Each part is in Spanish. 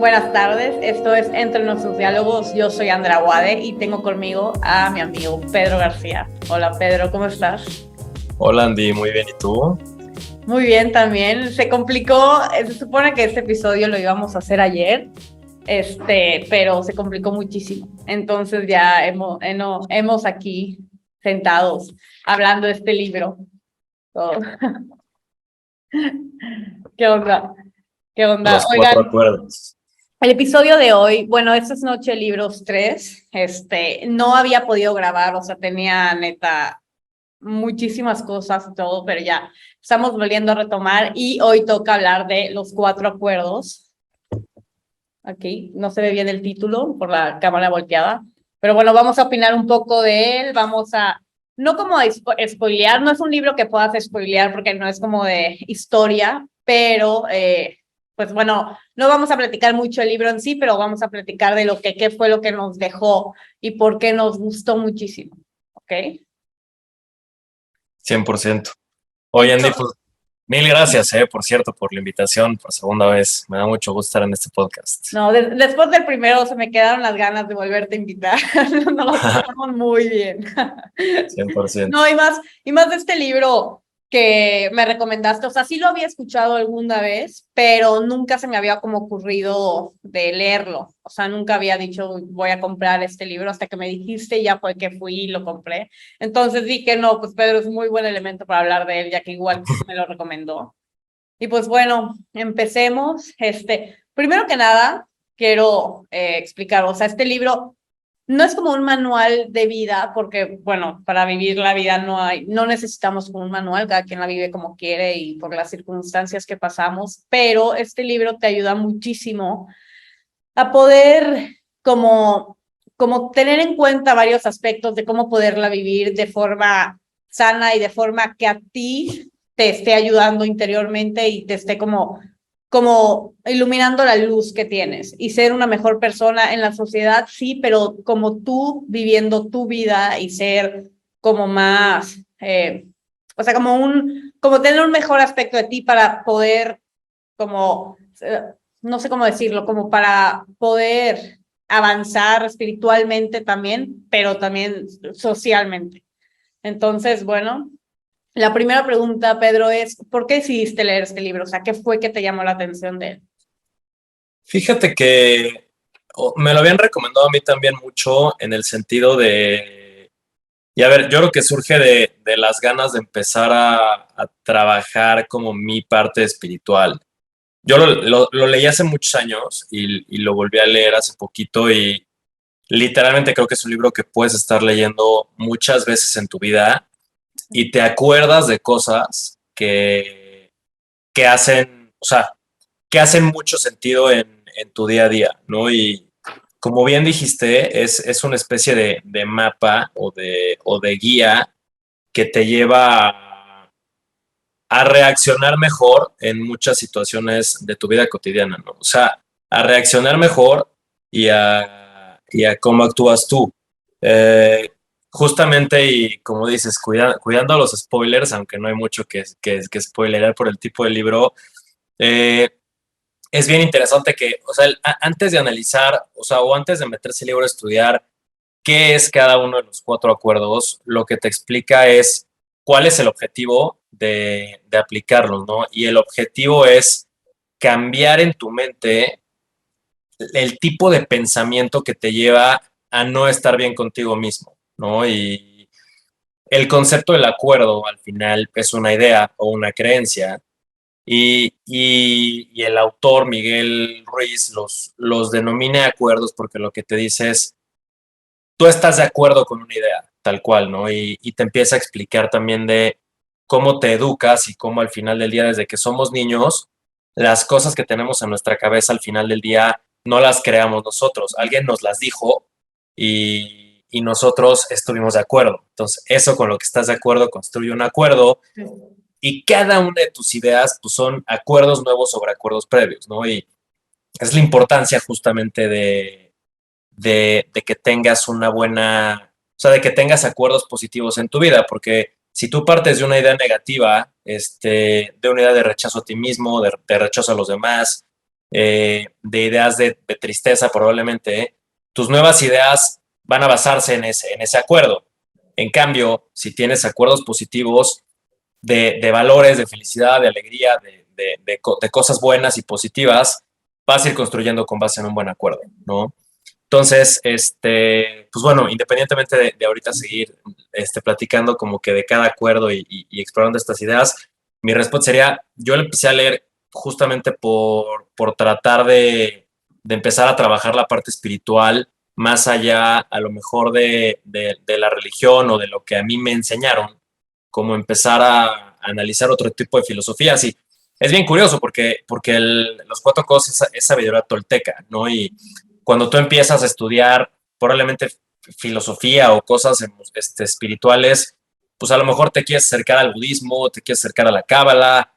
Buenas tardes, esto es Entre Nuestros Diálogos. Yo soy Andrea Wade y tengo conmigo a mi amigo Pedro García. Hola Pedro, ¿cómo estás? Hola Andy, muy bien, ¿y tú? Muy bien también. Se complicó, se supone que este episodio lo íbamos a hacer ayer, pero se complicó muchísimo. Entonces ya hemos aquí sentados hablando de este libro. Todo. ¿Qué onda? ¿Qué onda? Los cuatro Oigan. acuerdos. El episodio de hoy, bueno, esta es Noche de Libros 3, no había podido grabar, o sea, tenía neta muchísimas cosas y todo, pero ya estamos volviendo a retomar y hoy toca hablar de los cuatro acuerdos. Aquí no se ve bien el título por la cámara volteada, pero bueno, vamos a opinar un poco de él, no como a spoilear, no es un libro que puedas spoilear porque no es como de historia, pero pues bueno, no vamos a platicar mucho el libro en sí, pero vamos a platicar de qué fue lo que nos dejó y por qué nos gustó muchísimo, ¿ok? 100%. Oye Andy, Entonces, pues mil gracias, por cierto, por la invitación por segunda vez. Me da mucho gusto estar en este podcast. no, después del primero se me quedaron las ganas de volverte a invitar, nos pasamos muy bien. 100%. No, y más de este libro que me recomendaste, o sea, sí lo había escuchado alguna vez, pero nunca se me había como ocurrido de leerlo, o sea, nunca había dicho voy a comprar este libro hasta que me dijiste y ya fue que fui y lo compré. Entonces dije, no, pues Pedro es muy buen elemento para hablar de él, ya que igual me lo recomendó. Y pues bueno, empecemos. Primero que nada, quiero explicar, o sea, este libro no es como un manual de vida, porque, bueno, para vivir la vida no necesitamos como un manual, cada quien la vive como quiere y por las circunstancias que pasamos, pero este libro te ayuda muchísimo a poder como tener en cuenta varios aspectos de cómo poderla vivir de forma sana y de forma que a ti te esté ayudando interiormente y te esté como iluminando la luz que tienes y ser una mejor persona en la sociedad, sí, pero como tú viviendo tu vida y ser como más, o sea, como tener un mejor aspecto de ti para poder como, no sé cómo decirlo, como para poder avanzar espiritualmente también, pero también socialmente. Entonces, bueno, la primera pregunta, Pedro, es, ¿por qué decidiste leer este libro? O sea, ¿qué fue que te llamó la atención de él? Fíjate que me lo habían recomendado a mí también mucho en el sentido de, y a ver, yo creo que surge de las ganas de empezar a trabajar como mi parte espiritual. Yo lo leí hace muchos años y lo volví a leer hace poquito y literalmente creo que es un libro que puedes estar leyendo muchas veces en tu vida y te acuerdas de cosas que hacen, o sea, que hacen mucho sentido en tu día a día, ¿no? Y como bien dijiste, es una especie de mapa o de guía que te lleva a reaccionar mejor en muchas situaciones de tu vida cotidiana, ¿no? O sea, a reaccionar mejor y a cómo actúas tú. Eh, Justamente, y como dices, cuidando los spoilers, aunque no hay mucho que spoilerar por el tipo de libro, eh, es bien interesante que, o sea, antes de analizar, o sea, o antes de meterse el libro a estudiar qué es cada uno de los cuatro acuerdos, lo que te explica es cuál es el objetivo de aplicarlos, ¿no? Y el objetivo es cambiar en tu mente el tipo de pensamiento que te lleva a no estar bien contigo mismo, ¿no? Y el concepto del acuerdo al final es una idea o una creencia y el autor Miguel Ruiz los denomina acuerdos porque lo que te dice es tú estás de acuerdo con una idea, tal cual, ¿no? Y te empieza a explicar también de cómo te educas y cómo al final del día, desde que somos niños, las cosas que tenemos en nuestra cabeza al final del día no las creamos nosotros. Alguien nos las dijo y nosotros estuvimos de acuerdo. Entonces, eso con lo que estás de acuerdo construye un acuerdo y cada una de tus ideas pues, son acuerdos nuevos sobre acuerdos previos, ¿no? Y es la importancia justamente de que tengas una buena, o sea, de que tengas acuerdos positivos en tu vida, porque si tú partes de una idea negativa, de una idea de rechazo a ti mismo, de rechazo a los demás, de ideas de tristeza probablemente, tus nuevas ideas van a basarse en ese acuerdo. En cambio, si tienes acuerdos positivos de valores, de felicidad, de alegría, de cosas buenas y positivas, vas a ir construyendo con base en un buen acuerdo, ¿no? Entonces, pues bueno, independientemente de ahorita seguir platicando como que de cada acuerdo y explorando estas ideas, mi respuesta sería, yo lo empecé a leer justamente por tratar de empezar a trabajar la parte espiritual más allá a lo mejor de la religión o de lo que a mí me enseñaron, como empezar a analizar otro tipo de filosofías. Y es bien curioso porque los cuatro cosas es sabiduría tolteca, ¿no? Y cuando tú empiezas a estudiar probablemente filosofía o cosas espirituales, pues a lo mejor te quieres acercar al budismo, te quieres acercar a la cábala,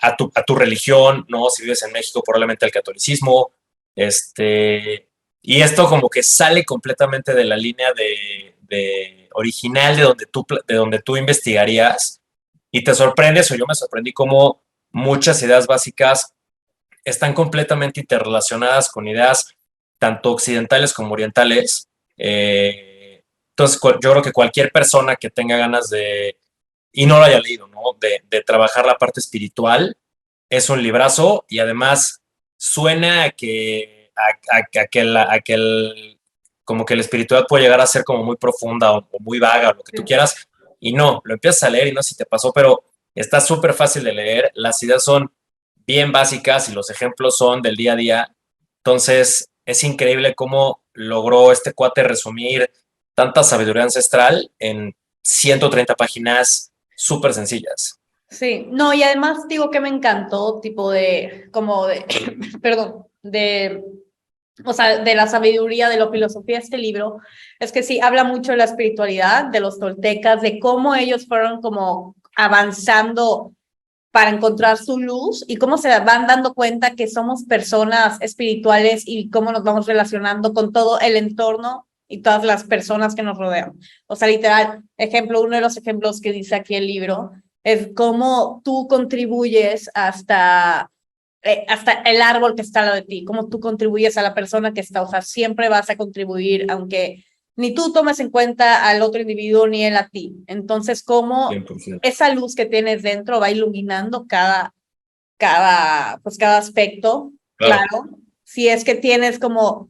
a tu religión, ¿no? Si vives en México, probablemente al catolicismo, y esto como que sale completamente de la línea de original de donde tú investigarías y te sorprendes, o yo me sorprendí como muchas ideas básicas están completamente interrelacionadas con ideas tanto occidentales como orientales. Entonces, yo creo que cualquier persona que tenga ganas y no lo haya leído, ¿no? De trabajar la parte espiritual, es un librazo y además suena a como que la espiritualidad puede llegar a ser como muy profunda o muy vaga o lo que tú quieras, y no, lo empiezas a leer y no sé si te pasó, pero está súper fácil de leer, las ideas son bien básicas y los ejemplos son del día a día. Entonces, es increíble cómo logró este cuate resumir tanta sabiduría ancestral en 130 páginas súper sencillas. Sí, no, y además digo que me encantó, tipo como de, perdón, o sea, de la sabiduría, de la filosofía de este libro, es que sí, habla mucho de la espiritualidad, de los toltecas, de cómo ellos fueron como avanzando para encontrar su luz y cómo se van dando cuenta que somos personas espirituales y cómo nos vamos relacionando con todo el entorno y todas las personas que nos rodean. O sea, literal, uno de los ejemplos que dice aquí el libro es cómo tú contribuyes hasta el árbol que está al lado de ti, cómo tú contribuyes a la persona que está, o sea, siempre vas a contribuir, aunque ni tú tomes en cuenta al otro individuo ni él a ti. Entonces, cómo 100%. esa luz que tienes dentro va iluminando pues cada aspecto, Claro. claro. Si es que tienes como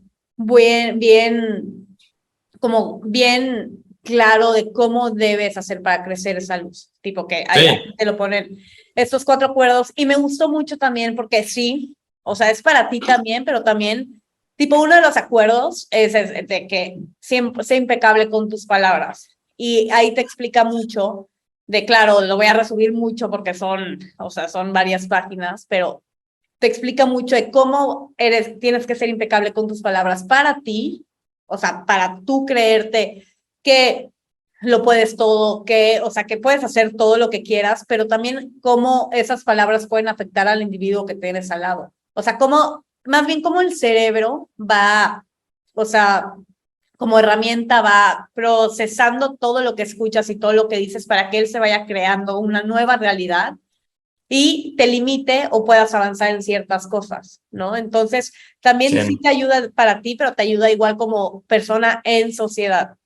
como bien claro de cómo debes hacer para crecer esa luz, tipo que ahí Sí, te lo ponen estos cuatro acuerdos y me gustó mucho también porque sí, o sea, es para ti también, pero también, tipo, uno de los acuerdos es de que siempre sea impecable con tus palabras y ahí te explica mucho de, claro, lo voy a resumir mucho porque o sea, son varias páginas, pero te explica mucho de cómo tienes que ser impecable con tus palabras para ti, o sea, para tú creerte que lo puedes todo, o sea, que puedes hacer todo lo que quieras, pero también cómo esas palabras pueden afectar al individuo que tienes al lado. O sea, más bien cómo el cerebro va, o sea, como herramienta va procesando todo lo que escuchas y todo lo que dices para que él se vaya creando una nueva realidad y te limite o puedas avanzar en ciertas cosas, ¿no? Entonces, también sí 100, te ayuda para ti, pero te ayuda igual como persona en sociedad.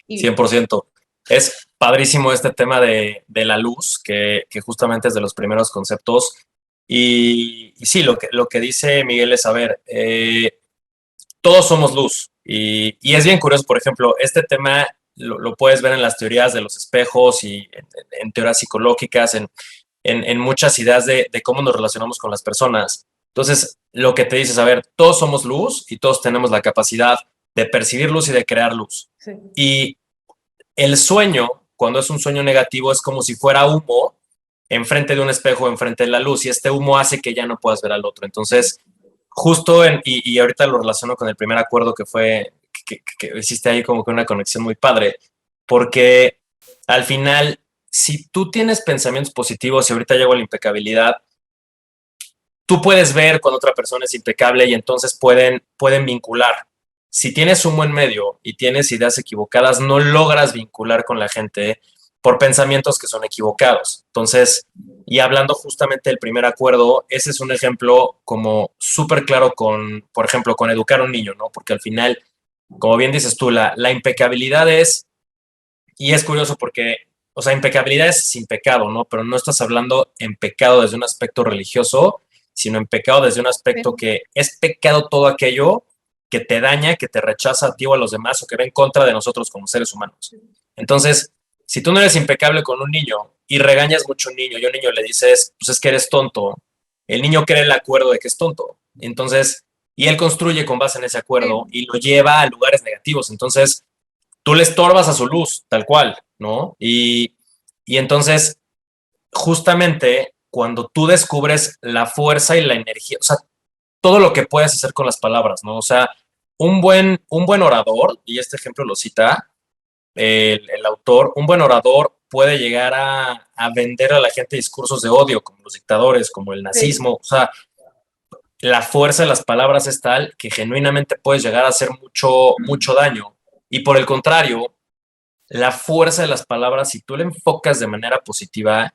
Y 100%. Es padrísimo este tema de la luz, que justamente es de los primeros conceptos. Y sí, lo que dice Miguel es, a ver, todos somos luz. Y es bien curioso, por ejemplo, este tema lo puedes ver en las teorías de los espejos y en teorías psicológicas, en muchas ideas de cómo nos relacionamos con las personas. Entonces, lo que te dice es, a ver, todos somos luz y todos tenemos la capacidad de percibir luz y de crear luz. sí, Y el sueño, cuando es un sueño negativo, es como si fuera humo enfrente de un espejo, enfrente de la luz, y este humo hace que ya no puedas ver al otro. Entonces, y ahorita lo relaciono con el primer acuerdo que fue, que hiciste ahí como que una conexión muy padre, porque al final, si tú tienes pensamientos positivos y ahorita llego a la impecabilidad, tú puedes ver cuando otra persona es impecable y entonces pueden vincular. Si tienes un buen medio y tienes ideas equivocadas, no logras vincular con la gente por pensamientos que son equivocados. Entonces, Y hablando justamente del primer acuerdo, ese es un ejemplo como súper claro con, por ejemplo, con educar a un niño, ¿no? Porque al final, como bien dices tú, la impecabilidad es, y es curioso porque, o sea, impecabilidad es sin pecado, ¿no? Pero no estás hablando en pecado desde un aspecto religioso, sino en pecado desde un aspecto Sí. que es pecado todo aquello que te daña, que te rechaza a ti o a los demás o que va en contra de nosotros como seres humanos. Entonces, si tú no eres impecable con un niño y regañas mucho a un niño y a un niño le dices, pues es que eres tonto, el niño cree el acuerdo de que es tonto. Entonces, y él construye con base en ese acuerdo Sí. y lo lleva a lugares negativos. Entonces, tú le estorbas a su luz, tal cual, ¿no? Y entonces, justamente cuando tú descubres la fuerza y la energía, o sea, todo lo que puedes hacer con las palabras, ¿no? O sea, un buen orador, y este ejemplo lo cita el autor, un buen orador puede llegar a vender a la gente discursos de odio, como los dictadores, como el Sí. nazismo, o sea, la fuerza de las palabras es tal que genuinamente puedes llegar a hacer mucho, mucho daño. Y por el contrario, la fuerza de las palabras, si tú le enfocas de manera positiva,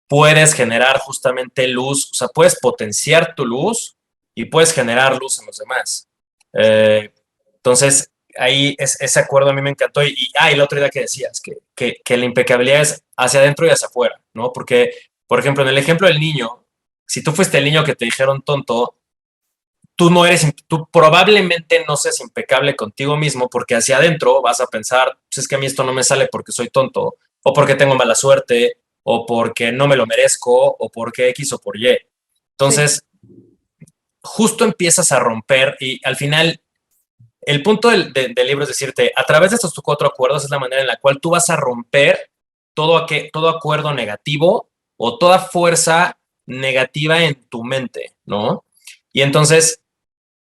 puedes generar justamente luz, o sea, puedes potenciar tu luz y puedes generar luz en los demás. Entonces, ahí ese acuerdo a mí me encantó. Y la otra idea que decías, que la impecabilidad es hacia adentro y hacia afuera, ¿no? Porque, por ejemplo, en el ejemplo del niño, si tú fuiste el niño que te dijeron tonto, tú probablemente no seas impecable contigo mismo porque hacia adentro vas a pensar, pues es que a mí esto no me sale porque soy tonto, o porque tengo mala suerte, o porque no me lo merezco, o porque X o por Y. Sí. Entonces, justo empiezas a romper y al final, el punto del libro es decirte, a través de estos cuatro acuerdos es la manera en la cual tú vas a romper todo acuerdo negativo o toda fuerza negativa en tu mente, ¿no? Y entonces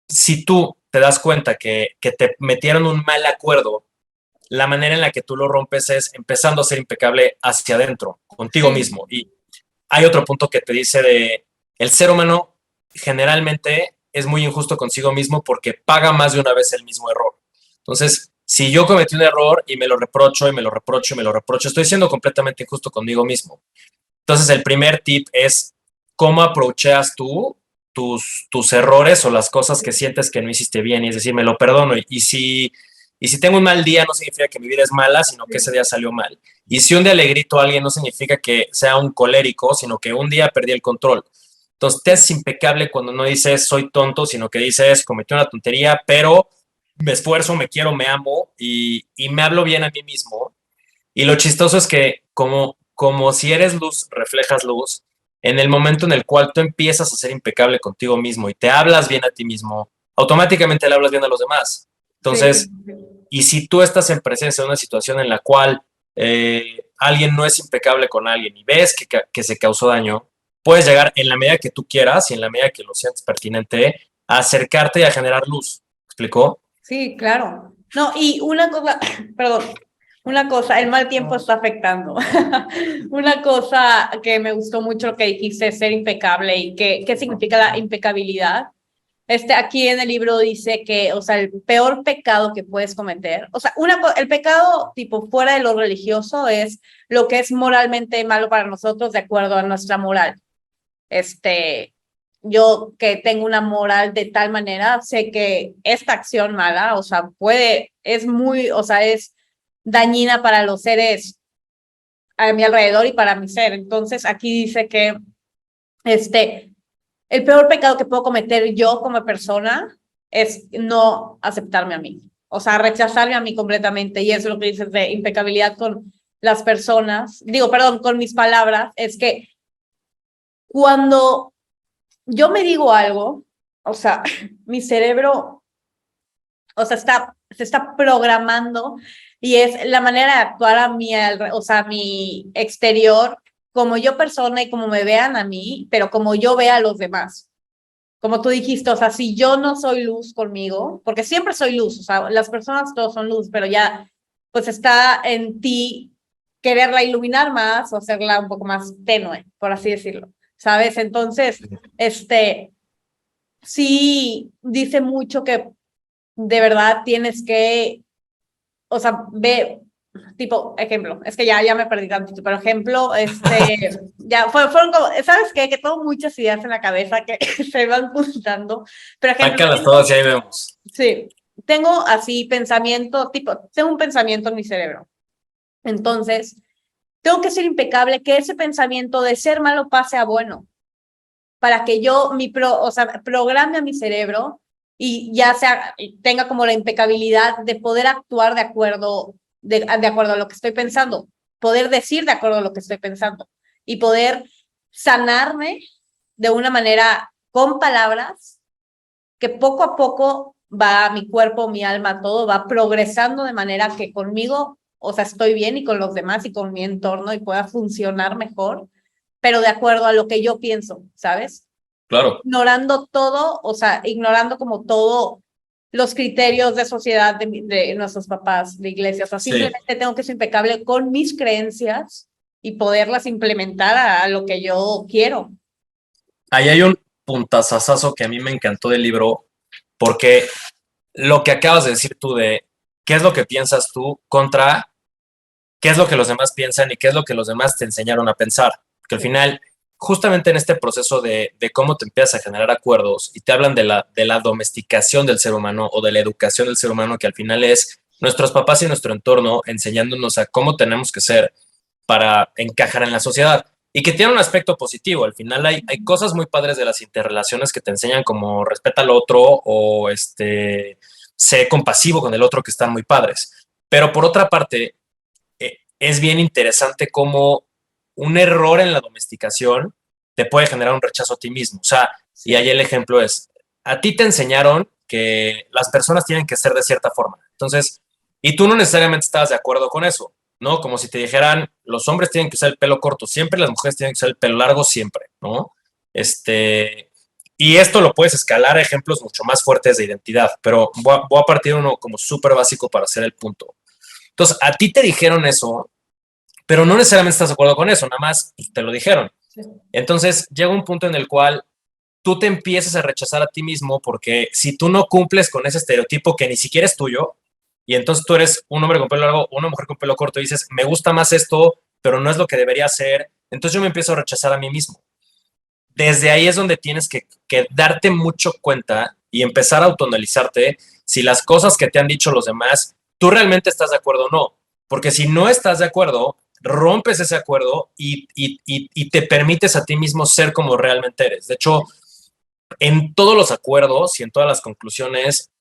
si tú te das cuenta que te metieron un mal acuerdo, la manera en la que tú lo rompes es empezando a ser impecable hacia adentro, contigo Sí. mismo. Y hay otro punto que te dice de el ser humano generalmente es muy injusto consigo mismo porque paga más de una vez el mismo error. Entonces, si yo cometí un error y me lo reprocho y me lo reprocho y me lo reprocho, estoy siendo completamente injusto conmigo mismo. Entonces, el primer tip es cómo approacheas tú tus errores o las cosas que sientes que no hiciste bien. Y es decir, me lo perdono. Y si tengo un mal día, no significa que mi vida es mala, sino que ese día salió mal. Y si un día le grito a alguien, no significa que sea un colérico, sino que un día perdí el control. Entonces, te Sí. haces impecable cuando no dices soy tonto, sino que dices cometí una tontería, pero me esfuerzo, me quiero, me amo y me hablo bien a mí mismo y lo chistoso es que como si eres luz, reflejas luz, en el momento en el cual tú empiezas a ser impecable contigo mismo y te hablas bien a ti mismo, automáticamente le hablas bien a los demás. Sí. Entonces, y si tú estás en presencia de una situación en la cual alguien no es impecable con alguien y ves que se causó daño, puedes llegar en la medida que tú quieras y en la medida que lo sientes pertinente a acercarte y a generar luz. ¿Me explicó? Sí, claro. No, y una cosa, perdón, una cosa, el mal tiempo está afectando. Una cosa que me gustó mucho lo que dijiste, ser impecable y qué significa la impecabilidad. Aquí en el libro dice que, o sea, el peor pecado que puedes cometer, o sea, el pecado tipo fuera de lo religioso es lo que es moralmente malo para nosotros de acuerdo a nuestra moral. este, yo que tengo una moral de tal manera, sé que esta acción mala, o sea, es muy, o sea, es dañina para los seres a mi alrededor y para mi ser. Entonces, aquí dice que, este, el peor pecado que puedo cometer yo como persona es no aceptarme a mí, o sea, rechazarme a mí completamente. Y eso es lo que dices de impecabilidad con las personas, digo, perdón, con mis palabras, es que cuando yo me digo algo, o sea, mi cerebro, o sea, se está programando y es la manera de actuar o sea, a mi exterior, como yo persona y como me vean a mí, pero como yo vea a los demás. Como tú dijiste, o sea, si yo no soy luz conmigo, porque siempre soy luz, o sea, las personas todos son luz, pero ya, pues está en ti quererla iluminar más o hacerla un poco más tenue, por así decirlo, ¿sabes? Entonces, sí dice mucho que de verdad tienes que, o sea, tipo, ejemplo, es que ya me perdí tantito, pero ejemplo, ya fueron como, ¿sabes qué? Que tengo muchas ideas en la cabeza que se van juntando, pero ejemplo, Sácalas todas y ahí vemos. sí, tengo así pensamiento, tipo, tengo un pensamiento en mi cerebro, entonces, tengo que ser impecable que ese pensamiento de ser malo pase a bueno, para que yo, o sea, programe a mi cerebro y ya sea, tenga como la impecabilidad de poder actuar de acuerdo a lo que estoy pensando, poder decir de acuerdo a lo que estoy pensando y poder sanarme de una manera con palabras que poco a poco va mi cuerpo, mi alma, todo va progresando de manera que conmigo, o sea, estoy bien y con los demás y con mi entorno y pueda funcionar mejor, pero de acuerdo a lo que yo pienso, ¿sabes? Claro. Ignorando todo, o sea, ignorando como todo los criterios de sociedad de nuestros papás, de iglesia, o sea, Sí. simplemente tengo que ser impecable con mis creencias y poderlas implementar a lo que yo quiero. Ahí hay un puntazazazo que a mí me encantó del libro, porque lo que acabas de decir tú de qué es lo que piensas tú contra qué es lo que los demás piensan y qué es lo que los demás te enseñaron a pensar. Que al final, justamente en este proceso de cómo te empiezas a generar acuerdos y te hablan de la domesticación del ser humano o de la educación del ser humano, que al final es nuestros papás y nuestro entorno enseñándonos a cómo tenemos que ser para encajar en la sociedad. Y que tiene un aspecto positivo. Al final hay cosas muy padres de las interrelaciones que te enseñan como respeta al otro o sé compasivo con el otro, que están muy padres. Pero por otra parte, es bien interesante cómo un error en la domesticación te puede generar un rechazo a ti mismo. O sea, y ahí el ejemplo es, a ti te enseñaron que las personas tienen que ser de cierta forma. Entonces, y tú no necesariamente estabas de acuerdo con eso, ¿no? Como si te dijeran, los hombres tienen que usar el pelo corto siempre, las mujeres tienen que usar el pelo largo siempre, ¿no? Y esto lo puedes escalar a ejemplos mucho más fuertes de identidad, pero voy a partir de uno como súper básico para hacer el punto. Entonces, a ti te dijeron eso, pero no necesariamente estás de acuerdo con eso, nada más te lo dijeron. Entonces llega un punto en el cual tú te empiezas a rechazar a ti mismo porque si tú no cumples con ese estereotipo que ni siquiera es tuyo, y entonces tú eres un hombre con pelo largo o una mujer con pelo corto y dices, me gusta más esto, pero no es lo que debería ser, entonces yo me empiezo a rechazar a mí mismo. Desde ahí es donde tienes que darte mucho cuenta y empezar a autoanalizarte si las cosas que te han dicho los demás, tú realmente estás de acuerdo o no. Porque si no estás de acuerdo, rompes ese acuerdo y te permites a ti mismo ser como realmente eres. De hecho, en todos los acuerdos y en todas las conclusiones,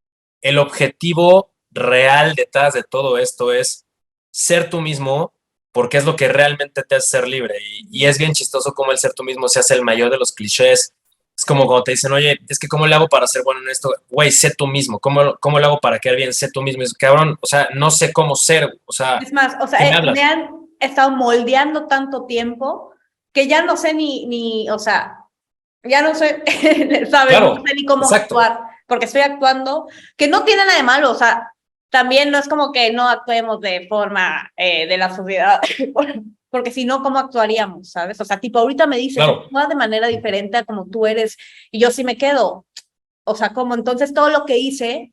el objetivo real detrás de todo esto es ser tú mismo, porque es lo que realmente te hace ser libre. Y es bien chistoso cómo el ser tú mismo se hace el mayor de los clichés. Es como cuando te dicen, oye, es que ¿cómo le hago para ser bueno en esto? Güey, sé tú mismo. ¿Cómo le hago para quedar bien? Sé tú mismo. Es, cabrón, o sea, no sé cómo ser. O sea, Es más, o ¿qué me sea, me hablas? han estado moldeando tanto tiempo que ya no sé o sea, ya no sé, ¿sabes? No Claro, sé ni cómo exacto. actuar, porque estoy actuando, que no tiene nada de malo, o sea, también no es como que no actuemos de forma de la sociedad, porque si no, ¿cómo actuaríamos, sabes? O sea, tipo, ahorita me dices, Claro, actúa de manera diferente a como tú eres, y yo sí me quedo, o sea, como entonces todo lo que hice,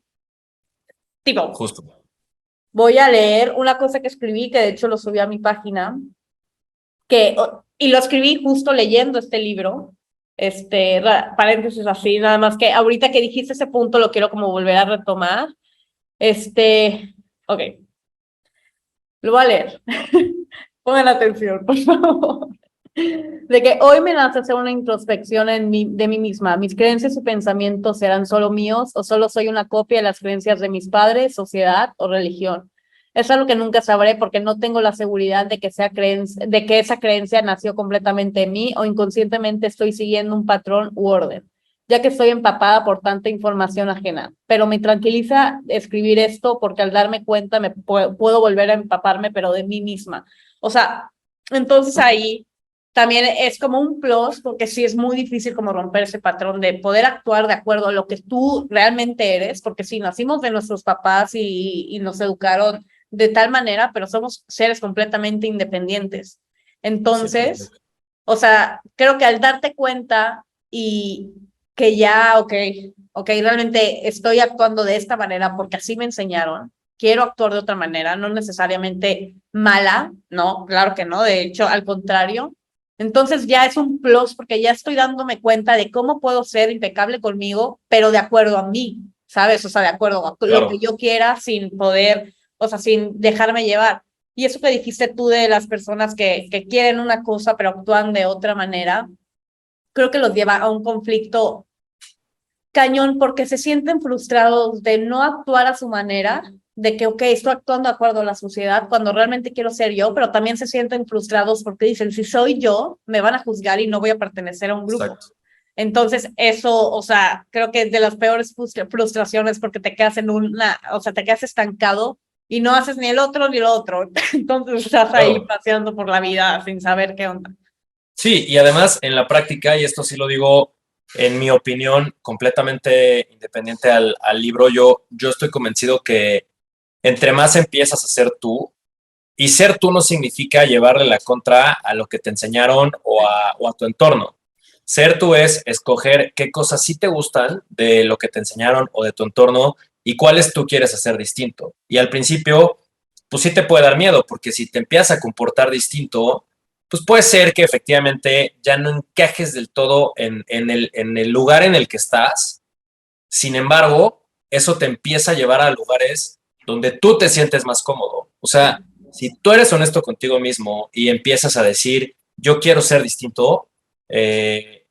tipo, justo. voy a leer una cosa que escribí, que de hecho lo subí a mi página, y lo escribí justo leyendo este libro, paréntesis así, nada más que ahorita que dijiste ese punto lo quiero como volver a retomar, ok, lo voy a leer, pongan atención, por favor. De que hoy me nace hacer una introspección de mí misma. ¿Mis creencias y pensamientos serán solo míos o solo soy una copia de las creencias de mis padres, sociedad o religión? Es algo que nunca sabré porque no tengo la seguridad de que, de que esa creencia nació completamente en mí o inconscientemente estoy siguiendo un patrón u orden, ya que estoy empapada por tanta información ajena. Pero me tranquiliza escribir esto porque al darme cuenta puedo volver a empaparme, pero de mí misma. O sea, entonces ahí también es como un plus, porque sí es muy difícil como romper ese patrón de poder actuar de acuerdo a lo que tú realmente eres, porque sí, nacimos de nuestros papás y nos educaron de tal manera, pero somos seres completamente independientes. Entonces, 100%. o sea, creo que al darte cuenta y que ya, ok, realmente estoy actuando de esta manera porque así me enseñaron, quiero actuar de otra manera, no necesariamente mala, no, claro que no, de hecho, al contrario. Entonces ya es un plus porque ya estoy dándome cuenta de cómo puedo ser impecable conmigo, pero de acuerdo a mí, ¿sabes? O sea, de acuerdo a lo que Claro. yo quiera sin poder, o sea, sin dejarme llevar. Y eso que dijiste tú de las personas que quieren una cosa pero actúan de otra manera, creo que los lleva a un conflicto cañón porque se sienten frustrados de no actuar a su manera, de que, ok, estoy actuando de acuerdo a la sociedad cuando realmente quiero ser yo, pero también se sienten frustrados porque dicen, si soy yo, me van a juzgar y no voy a pertenecer a un grupo. Exacto. Entonces, eso, o sea, creo que es de las peores frustraciones porque te quedas en una, o sea, te quedas estancado y no haces ni el otro ni el otro. Entonces, estás ahí Claro. paseando por la vida sin saber qué onda. Sí, y además en la práctica, y esto sí lo digo en mi opinión, completamente independiente al libro, yo estoy convencido que entre más empiezas a ser tú, y ser tú no significa llevarle la contra a lo que te enseñaron o a tu entorno. Ser tú es escoger qué cosas sí te gustan de lo que te enseñaron o de tu entorno y cuáles tú quieres hacer distinto. Y al principio, pues sí te puede dar miedo, porque si te empiezas a comportar distinto, pues puede ser que efectivamente ya no encajes del todo en el lugar en el que estás. Sin embargo, eso te empieza a llevar a lugares donde tú te sientes más cómodo. O sea, si tú eres honesto contigo mismo y empiezas a decir, yo quiero ser distinto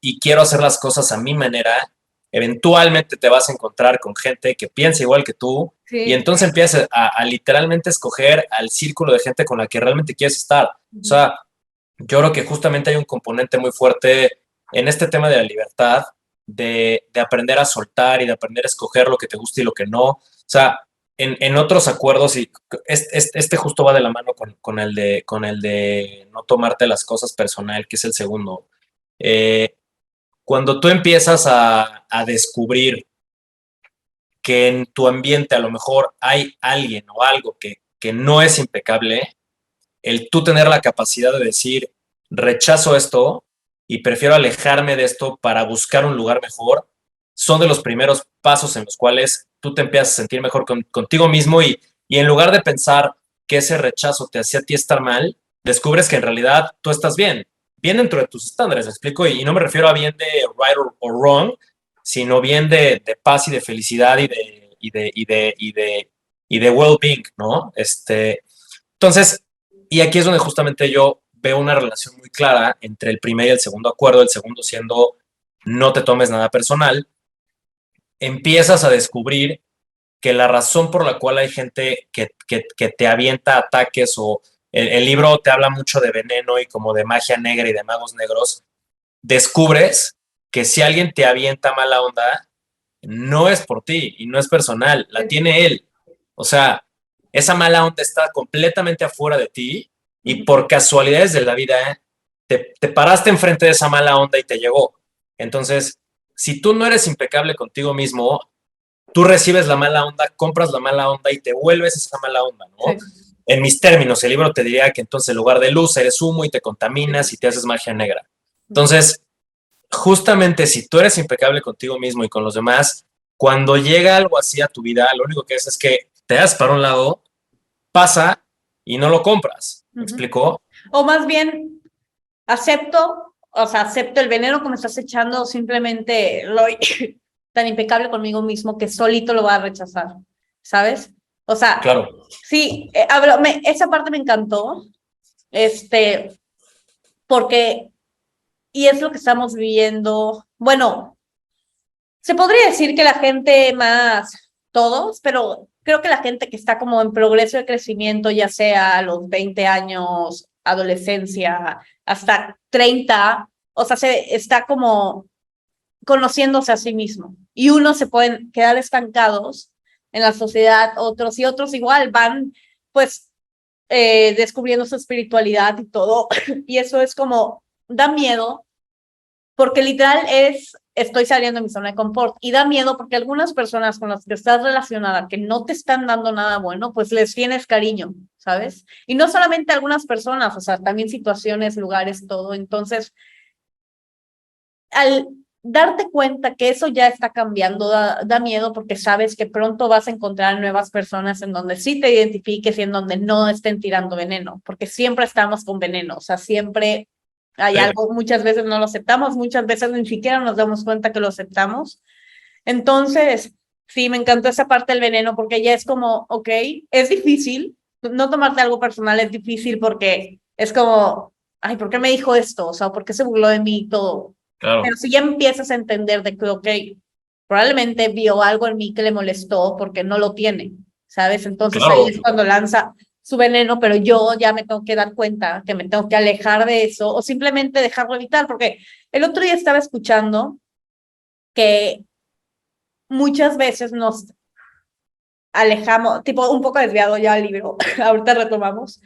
y quiero hacer las cosas a mi manera, eventualmente te vas a encontrar con gente que piensa igual que tú y Sí. entonces empiezas a literalmente escoger al círculo de gente con la que realmente quieres estar. O sea, yo creo que justamente hay un componente muy fuerte en este tema de la libertad, de aprender a soltar y de aprender a escoger lo que te gusta y lo que no. O sea, en otros acuerdos, y este justo va de la mano con el de no tomarte las cosas personal, que es el segundo. Eh, Cuando tú empiezas a descubrir que en tu ambiente a lo mejor hay alguien o algo que no es impecable, el tú tener la capacidad de decir, rechazo esto y prefiero alejarme de esto para buscar un lugar mejor, son de los primeros pasos en los cuales tú te empiezas a sentir mejor contigo mismo y en lugar de pensar que ese rechazo te hacía a ti estar mal, descubres que en realidad tú estás bien, bien dentro de tus estándares, ¿me explico? Y no me refiero a bien de right or wrong, sino bien de paz y de felicidad y de well-being, ¿no? Entonces, y aquí es donde justamente yo veo una relación muy clara entre el primer y el segundo acuerdo, el segundo siendo no te tomes nada personal, empiezas a descubrir que la razón por la cual hay gente que te avienta ataques o el libro te habla mucho de veneno y como de magia negra y de magos negros, descubres que si alguien te avienta mala onda, no es por ti y no es personal, la tiene él. O sea, esa mala onda está completamente afuera de ti y por casualidades de la vida te paraste enfrente de esa mala onda y te llegó. Entonces, si tú no eres impecable contigo mismo, tú recibes la mala onda, compras la mala onda y te vuelves esa mala onda, ¿no? Sí. En mis términos, el libro te diría que entonces en lugar de luz eres humo y te contaminas y te haces magia negra. Entonces, justamente si tú eres impecable contigo mismo y con los demás, cuando llega algo así a tu vida, lo único que es que te das para un lado, pasa y no lo compras. ¿Me explicó? O más bien, acepto, o sea, acepto el veneno que me estás echando, simplemente lo tan impecable conmigo mismo que solito lo va a rechazar, ¿sabes? O sea, Claro, sí, esa parte me encantó, porque, y es lo que estamos viviendo, bueno, se podría decir que la gente más, todos, pero creo que la gente que está como en progreso de crecimiento, ya sea a los 20 años, adolescencia, hasta 30, o sea, se está como conociéndose a sí mismo. Y unos se pueden quedar estancados en la sociedad, otros y otros igual van, pues, descubriendo su espiritualidad y todo. Y eso es como, da miedo, porque literal estoy saliendo de mi zona de confort y da miedo porque algunas personas con las que estás relacionada que no te están dando nada bueno, pues les tienes cariño, ¿sabes? Y no solamente algunas personas, o sea, también situaciones, lugares, todo. Entonces, al darte cuenta que eso ya está cambiando da miedo porque sabes que pronto vas a encontrar nuevas personas en donde sí te identifiques y en donde no estén tirando veneno, porque siempre estamos con veneno, o sea, siempre hay Sí, algo, muchas veces no lo aceptamos, muchas veces ni siquiera nos damos cuenta que lo aceptamos. Entonces, sí, me encantó esa parte del veneno porque ya es como, ok, es difícil, no tomarte algo personal es difícil porque es como, ay, ¿por qué me dijo esto? O sea, ¿por qué se burló de mí y todo? claro, Pero si ya empiezas a entender de que, ok, probablemente vio algo en mí que le molestó porque no lo tiene, ¿sabes? Entonces ahí claro. es cuando lanza su veneno, pero yo ya me tengo que dar cuenta que me tengo que alejar de eso o simplemente dejarlo evitar, porque el otro día estaba escuchando que muchas veces nos alejamos, tipo un poco desviado ya el libro, ahorita retomamos,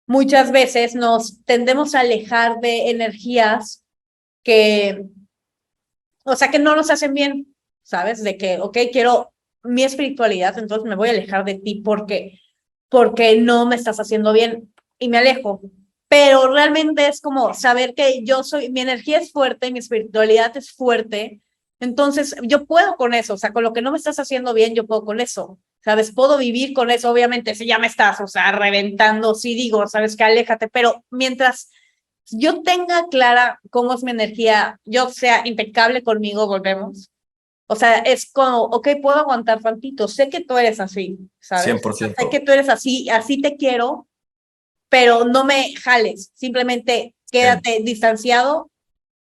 muchas veces nos tendemos a alejar de energías que, o sea, que no nos hacen bien, ¿sabes? De que, ok, quiero mi espiritualidad, entonces me voy a alejar de ti porque no me estás haciendo bien y me alejo. Pero realmente es como saber que yo soy, mi energía es fuerte, mi espiritualidad es fuerte, entonces yo puedo con eso, o sea, con lo que no me estás haciendo bien, yo puedo con eso, ¿sabes? Puedo vivir con eso, obviamente, si ya me estás, o sea, reventando, sí digo, ¿sabes? Que aléjate, pero mientras yo tenga clara cómo es mi energía, yo sea impecable conmigo, volvemos. O sea, es como, ok, puedo aguantar tantito, sé que tú eres así, cien ¿sabes? por Sé que ciento tú eres así, así te quiero, pero no me jales, simplemente Sí. quédate distanciado,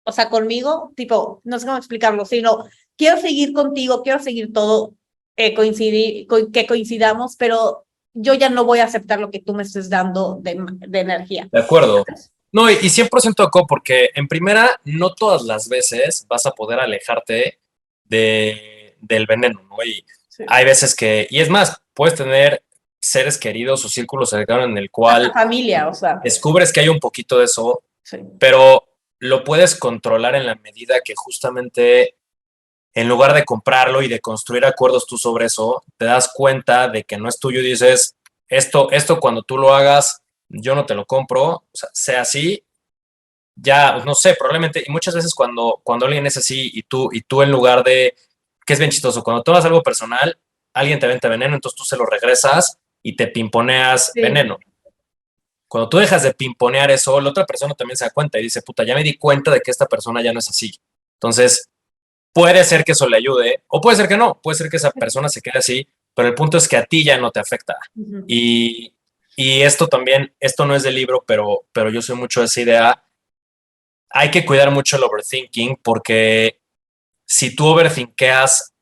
o sea, conmigo, tipo, no sé cómo explicarlo, sino quiero seguir contigo, quiero seguir todo, coincidir, que coincidamos, pero yo ya no voy a aceptar lo que tú me estés dando de energía. De acuerdo. No, y 100% de acuerdo, porque en primera, no todas las veces vas a poder alejarte del veneno, ¿no? Y Sí. hay veces que, y es más, puedes tener seres queridos o círculos cercanos en el Hasta cual familia, o sea, descubres que hay un poquito de eso, sí. pero lo puedes controlar en la medida que justamente en lugar de comprarlo y de construir acuerdos tú sobre eso, te das cuenta de que no es tuyo y dices, esto cuando tú lo hagas, yo no te lo compro, o sea así, ya, no sé, probablemente, y muchas veces cuando alguien es así y tú en lugar de, que es bien chistoso, cuando tomas algo personal, alguien te vende veneno, entonces tú se lo regresas y te pimponeas Sí. veneno. Cuando tú dejas de pimponear eso, la otra persona también se da cuenta y dice, puta, ya me di cuenta de que esta persona ya no es así. Entonces, puede ser que eso le ayude, o puede ser que no, puede ser que esa persona se quede así, pero el punto es que a ti ya no te afecta. Ujú. Y, y esto también, esto no es del libro, pero yo soy mucho de esa idea. Hay que cuidar mucho el overthinking porque si tú overthinkeas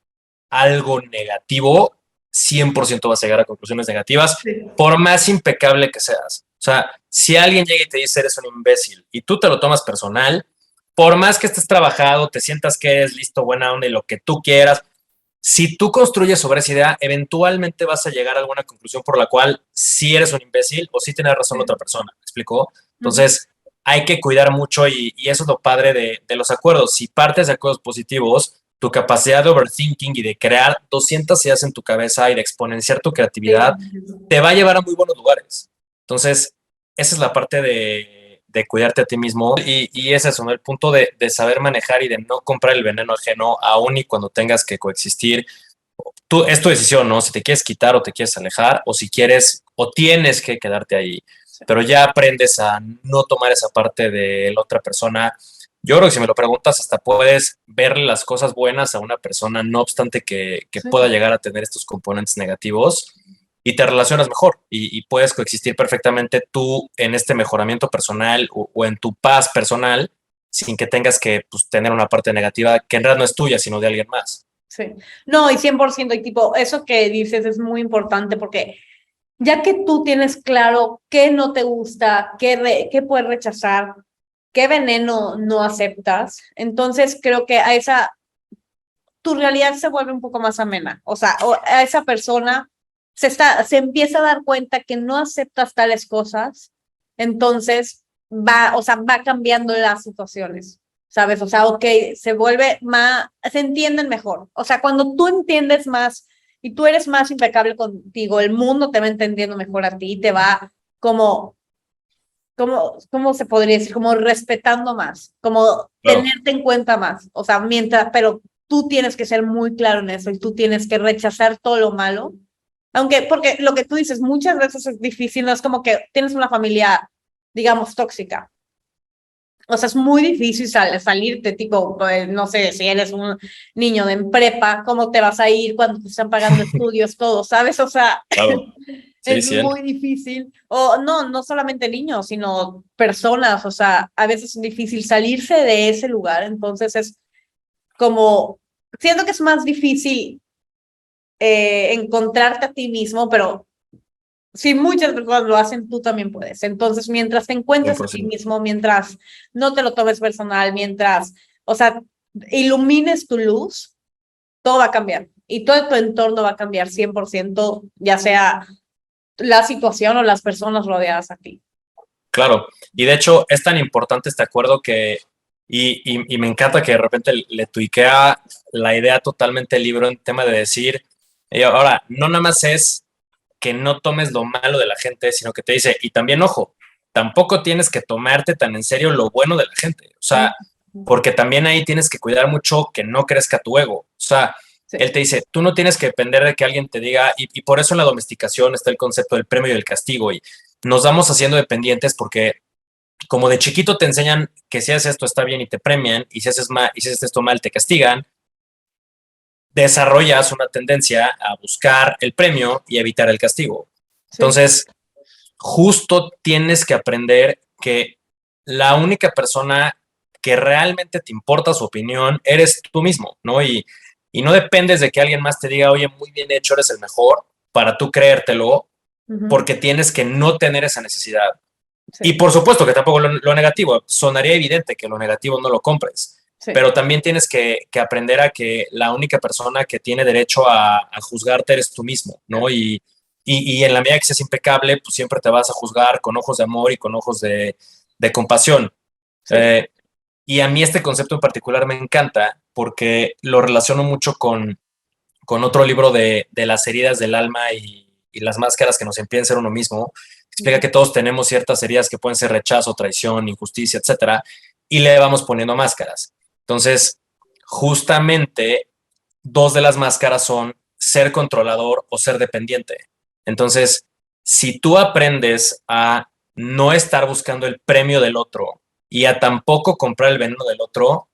algo negativo, 100% vas a llegar a conclusiones negativas, Sí. por más impecable que seas. O sea, si alguien llega y te dice eres un imbécil y tú te lo tomas personal, por más que estés trabajado, te sientas que eres listo, buena onda y lo que tú quieras, si tú construyes sobre esa idea, eventualmente vas a llegar a alguna conclusión por la cual sí eres un imbécil o sí tiene razón la otra Sí. persona. ¿Me explicó? Ujú. Entonces, hay que cuidar mucho y eso es lo padre de los acuerdos. Si partes de acuerdos positivos, tu capacidad de overthinking y de crear 200 ideas en tu cabeza y de exponenciar tu creatividad Sí. te va a llevar a muy buenos lugares. Entonces, esa es la parte de cuidarte a ti mismo y es eso, ¿no? El punto de saber manejar y de no comprar el veneno ajeno, aún y cuando tengas que coexistir. Tú, es tu decisión, ¿no? Si te quieres quitar o te quieres alejar o si quieres o tienes que quedarte ahí. Sí. Pero ya aprendes a no tomar esa parte de la otra persona. Yo creo que si me lo preguntas, hasta puedes verle las cosas buenas a una persona, no obstante que Sí. pueda llegar a tener estos componentes negativos y te relacionas mejor y puedes coexistir perfectamente tú en este mejoramiento personal o en tu paz personal sin que tengas que pues, tener una parte negativa que en realidad no es tuya, sino de alguien más. Sí. No, y 100% y tipo, eso que dices es muy importante porque ya que tú tienes claro qué no te gusta, qué puedes rechazar, qué veneno no aceptas, entonces creo que a esa, tu realidad se vuelve un poco más amena. O sea, a esa persona se empieza a dar cuenta que no aceptas tales cosas, entonces va, o sea, va cambiando las situaciones, ¿sabes? O sea, ok, se vuelve más, se entienden mejor. O sea, cuando tú entiendes más y tú eres más impecable contigo, el mundo te va entendiendo mejor a ti, te va como ¿cómo se podría decir? Como respetando más, como Claro, tenerte en cuenta más. O sea, pero tú tienes que ser muy claro en eso y tú tienes que rechazar todo lo malo. Aunque, porque lo que tú dices, muchas veces es difícil, no es como que tienes una familia, digamos, tóxica. O sea, es muy difícil salirte, tipo, pues, no sé, si eres un niño de prepa, ¿cómo te vas a ir cuando te están pagando estudios, todo, ¿sabes? O sea, claro. Sí, es 100. muy difícil. O no, no solamente niños, sino personas. O sea, a veces es difícil salirse de ese lugar. Entonces es como, siento que es más difícil encontrarte a ti mismo, pero si muchas personas lo hacen, tú también puedes. Entonces, mientras te encuentres a ti 100%. mismo, mientras no te lo tomes personal, mientras, o sea, ilumines tu luz, todo va a cambiar. Y todo tu entorno va a cambiar 100%, ya sea la situación o las personas rodeadas a ti. Claro, y de hecho es tan importante este acuerdo y me encanta que de repente le tuiquea la idea totalmente el libro en tema de decir, ahora, no nada más es que no tomes lo malo de la gente, sino que te dice, y también, ojo, tampoco tienes que tomarte tan en serio lo bueno de la gente, o Mm, sea, porque también ahí tienes que cuidar mucho que no crezca tu ego, o sea, él sí, te dice, tú no tienes que depender de que alguien te diga, y por eso en la domesticación está el concepto del premio y el castigo, y nos vamos haciendo dependientes porque como de chiquito te enseñan que si haces esto está bien y te premian, y si haces mal, y si haces esto mal te castigan, desarrollas una tendencia a buscar el premio y evitar el castigo. sí. Entonces, justo tienes que aprender que la única persona que realmente te importa su opinión eres tú mismo, ¿no? Y no dependes de que alguien más te diga, oye, muy bien hecho, eres el mejor, para tú creértelo, Ujú, porque tienes que no tener esa necesidad. Y sí, por supuesto que tampoco lo negativo, sonaría evidente que lo negativo no lo compres, sí, pero también tienes que aprender a que la única persona que tiene derecho a juzgarte eres tú mismo, ¿no? Y en la medida que seas impecable, pues siempre te vas a juzgar con ojos de amor y con ojos de compasión. sí. Eh, y a mí este concepto en particular me encanta porque lo relaciono mucho con otro libro de las heridas del alma y las máscaras que nos impiden ser uno mismo. Explica Ujú, que todos tenemos ciertas heridas que pueden ser rechazo, traición, injusticia, etcétera, y le vamos poniendo máscaras. Entonces, justamente dos de las máscaras son ser controlador o ser dependiente. Entonces, si tú aprendes a no estar buscando el premio del otro y a tampoco comprar el veneno del otro,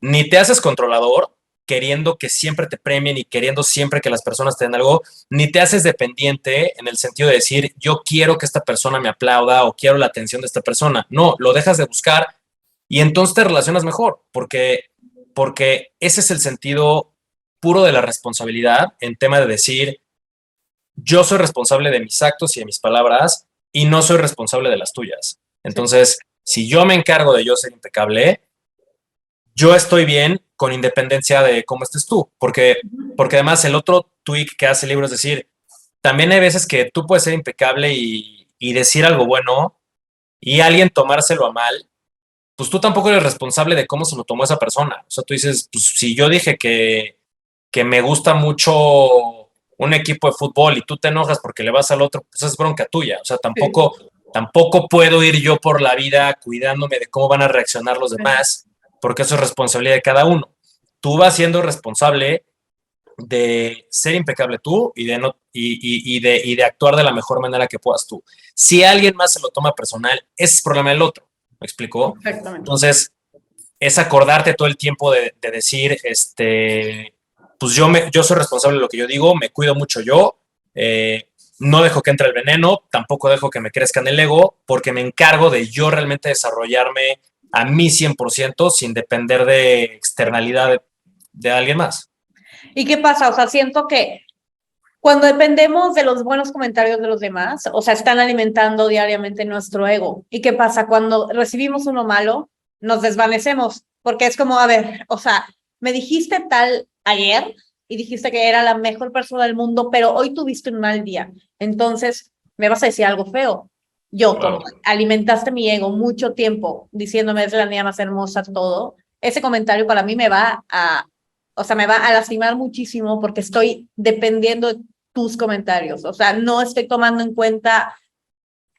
ni te haces controlador, queriendo que siempre te premien y queriendo siempre que las personas te den algo, ni te haces dependiente en el sentido de decir, yo quiero que esta persona me aplauda o quiero la atención de esta persona. No, lo dejas de buscar y entonces te relacionas mejor, porque ese es el sentido puro de la responsabilidad en tema de decir, yo soy responsable de mis actos y de mis palabras y no soy responsable de las tuyas. sí, Entonces, si yo me encargo de yo ser impecable, yo estoy bien con independencia de cómo estés tú, porque además el otro tweak que hace el libro es decir, también hay veces que tú puedes ser impecable y decir algo bueno y alguien tomárselo a mal, pues tú tampoco eres responsable de cómo se lo tomó esa persona. O sea, tú dices, pues si yo dije que me gusta mucho un equipo de fútbol y tú te enojas porque le vas al otro, pues es bronca tuya. O sea, sí. tampoco puedo ir yo por la vida cuidándome de cómo van a reaccionar los demás, porque eso es responsabilidad de cada uno. Tú vas siendo responsable de ser impecable tú y de, no, y de actuar de la mejor manera que puedas tú. Si alguien más se lo toma personal, ese es problema del otro. ¿Me explicó? Exactamente. Entonces, es acordarte todo el tiempo de decir, pues yo soy responsable de lo que yo digo, me cuido mucho yo, no dejo que entre el veneno, tampoco dejo que me crezcan el ego, porque me encargo de yo realmente desarrollarme a mí 100% sin depender de externalidad de alguien más. ¿Y qué pasa? O sea, siento que cuando dependemos de los buenos comentarios de los demás, o sea, están alimentando diariamente nuestro ego. ¿Y qué pasa? Cuando recibimos uno malo, nos desvanecemos, porque es como, a ver, o sea, me dijiste tal ayer y dijiste que era la mejor persona del mundo, pero hoy tuviste un mal día. Entonces, me vas a decir algo feo. Yo, como Claro. alimentaste mi ego mucho tiempo diciéndome es la niña más hermosa, todo, ese comentario para mí me va a, o sea, me va a lastimar muchísimo porque estoy dependiendo de tus comentarios. O sea, no estoy tomando en cuenta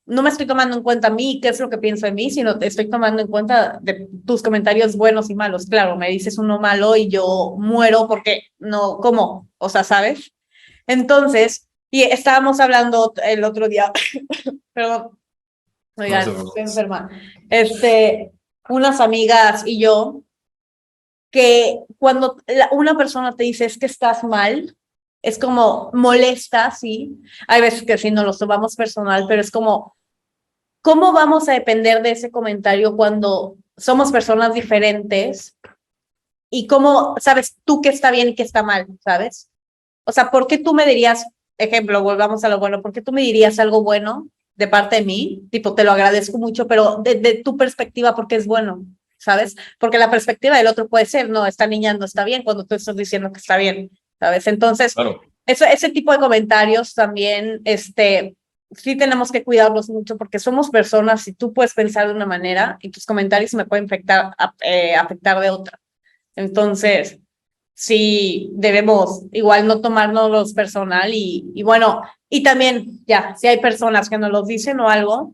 no me estoy tomando en cuenta a mí, qué es lo que pienso de mí, sino te estoy tomando en cuenta de tus comentarios buenos y malos. Claro, me dices uno malo y yo muero porque no, ¿cómo? O sea, ¿sabes? Entonces, y estábamos hablando el otro día, perdón, No se oigan, estoy preocupe. enferma, unas amigas y yo, que cuando una persona te dice es que estás mal, es como molesta, sí. Hay veces que sí nos lo tomamos personal, pero es como, ¿cómo vamos a depender de ese comentario cuando somos personas diferentes? Y cómo sabes tú qué está bien y qué está mal, ¿sabes? O sea, ¿por qué tú me dirías, ejemplo, volvamos a lo bueno, ¿por qué tú me dirías algo bueno de parte de mí? Tipo, te lo agradezco mucho, pero de tu perspectiva, ¿por qué es bueno? ¿Sabes? Porque la perspectiva del otro puede ser, no, esta niña no está bien cuando tú estás diciendo que está bien, ¿sabes? Entonces, Claro. ese tipo de comentarios también, sí tenemos que cuidarlos mucho porque somos personas y tú puedes pensar de una manera y tus comentarios me pueden afectar de otra. Entonces, sí debemos igual no tomárnoslos personal y bueno, y también ya, si hay personas que nos lo dicen o algo,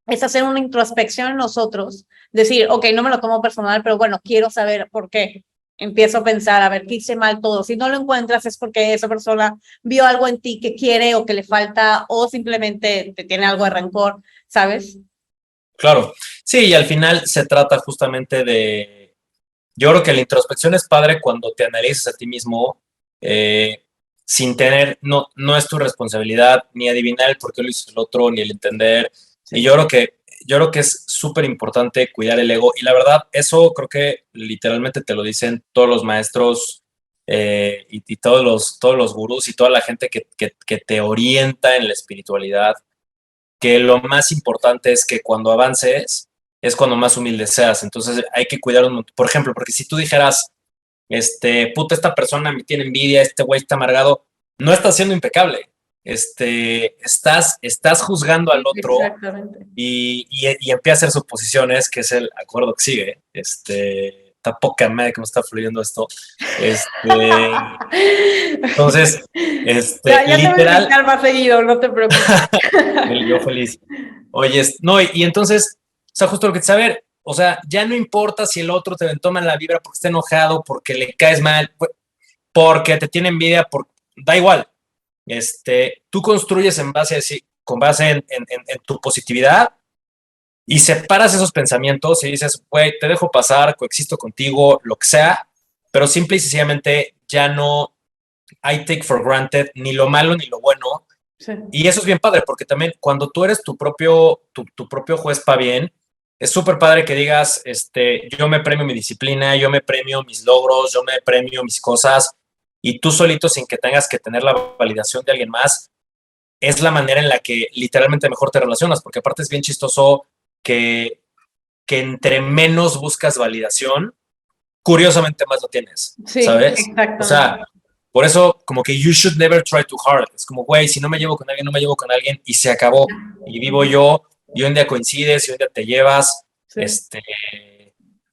es hacer una introspección en nosotros, decir, ok, no me lo tomo personal, pero bueno, quiero saber por qué. Empiezo a pensar, a ver qué hice mal todo. Si no lo encuentras es porque esa persona vio algo en ti que quiere o que le falta o simplemente te tiene algo de rencor, ¿sabes? Claro. Sí, y al final se trata justamente de. Yo creo que la introspección es padre cuando te analizas a ti mismo eh, sin tener, no es tu responsabilidad ni adivinar el por qué lo hizo el otro, ni el entender. Y Sí. yo creo que es súper importante cuidar el ego. Y la verdad, eso creo que literalmente te lo dicen todos los maestros y todos los gurús y toda la gente que te orienta en la espiritualidad, que lo más importante es que cuando avances es cuando más humilde seas. Entonces hay que cuidar un montón. Por ejemplo, porque si tú dijeras, puta, esta persona me tiene envidia, este güey está amargado, no estás siendo impecable. Estás juzgando al otro Exactamente. y empieza a hacer suposiciones, que es el acuerdo que sigue. Está poca madre que me está fluyendo esto. Entonces, Ya te voy a literal, invitar más seguido, no te preocupes. yo feliz. Oye, no, y entonces, o sea, justo lo que te saber, o sea, ya no importa si el otro te toma la vibra porque está enojado, porque le caes mal, porque te tiene envidia, da igual. Tú construyes en base con base en tu positividad y separas esos pensamientos y dices, güey, te dejo pasar, coexisto contigo, lo que sea, pero simple y sencillamente ya no I take for granted ni lo malo ni lo bueno. Sí. Y eso es bien padre, porque también cuando tú eres tu propio juez para bien, es súper padre que digas, yo me premio mi disciplina, yo me premio mis logros, yo me premio mis cosas, y tú solito sin que tengas que tener la validación de alguien más, es la manera en la que literalmente mejor te relacionas, porque aparte es bien chistoso que, que entre menos buscas validación, curiosamente más lo tienes, Sí, ¿sabes? O exactamente. sea, por eso como que you should never try too hard. Es como, güey, si no me llevo con alguien, no me llevo con alguien y se acabó. Y vivo yo, y un día coincides, y un día te llevas, Sí.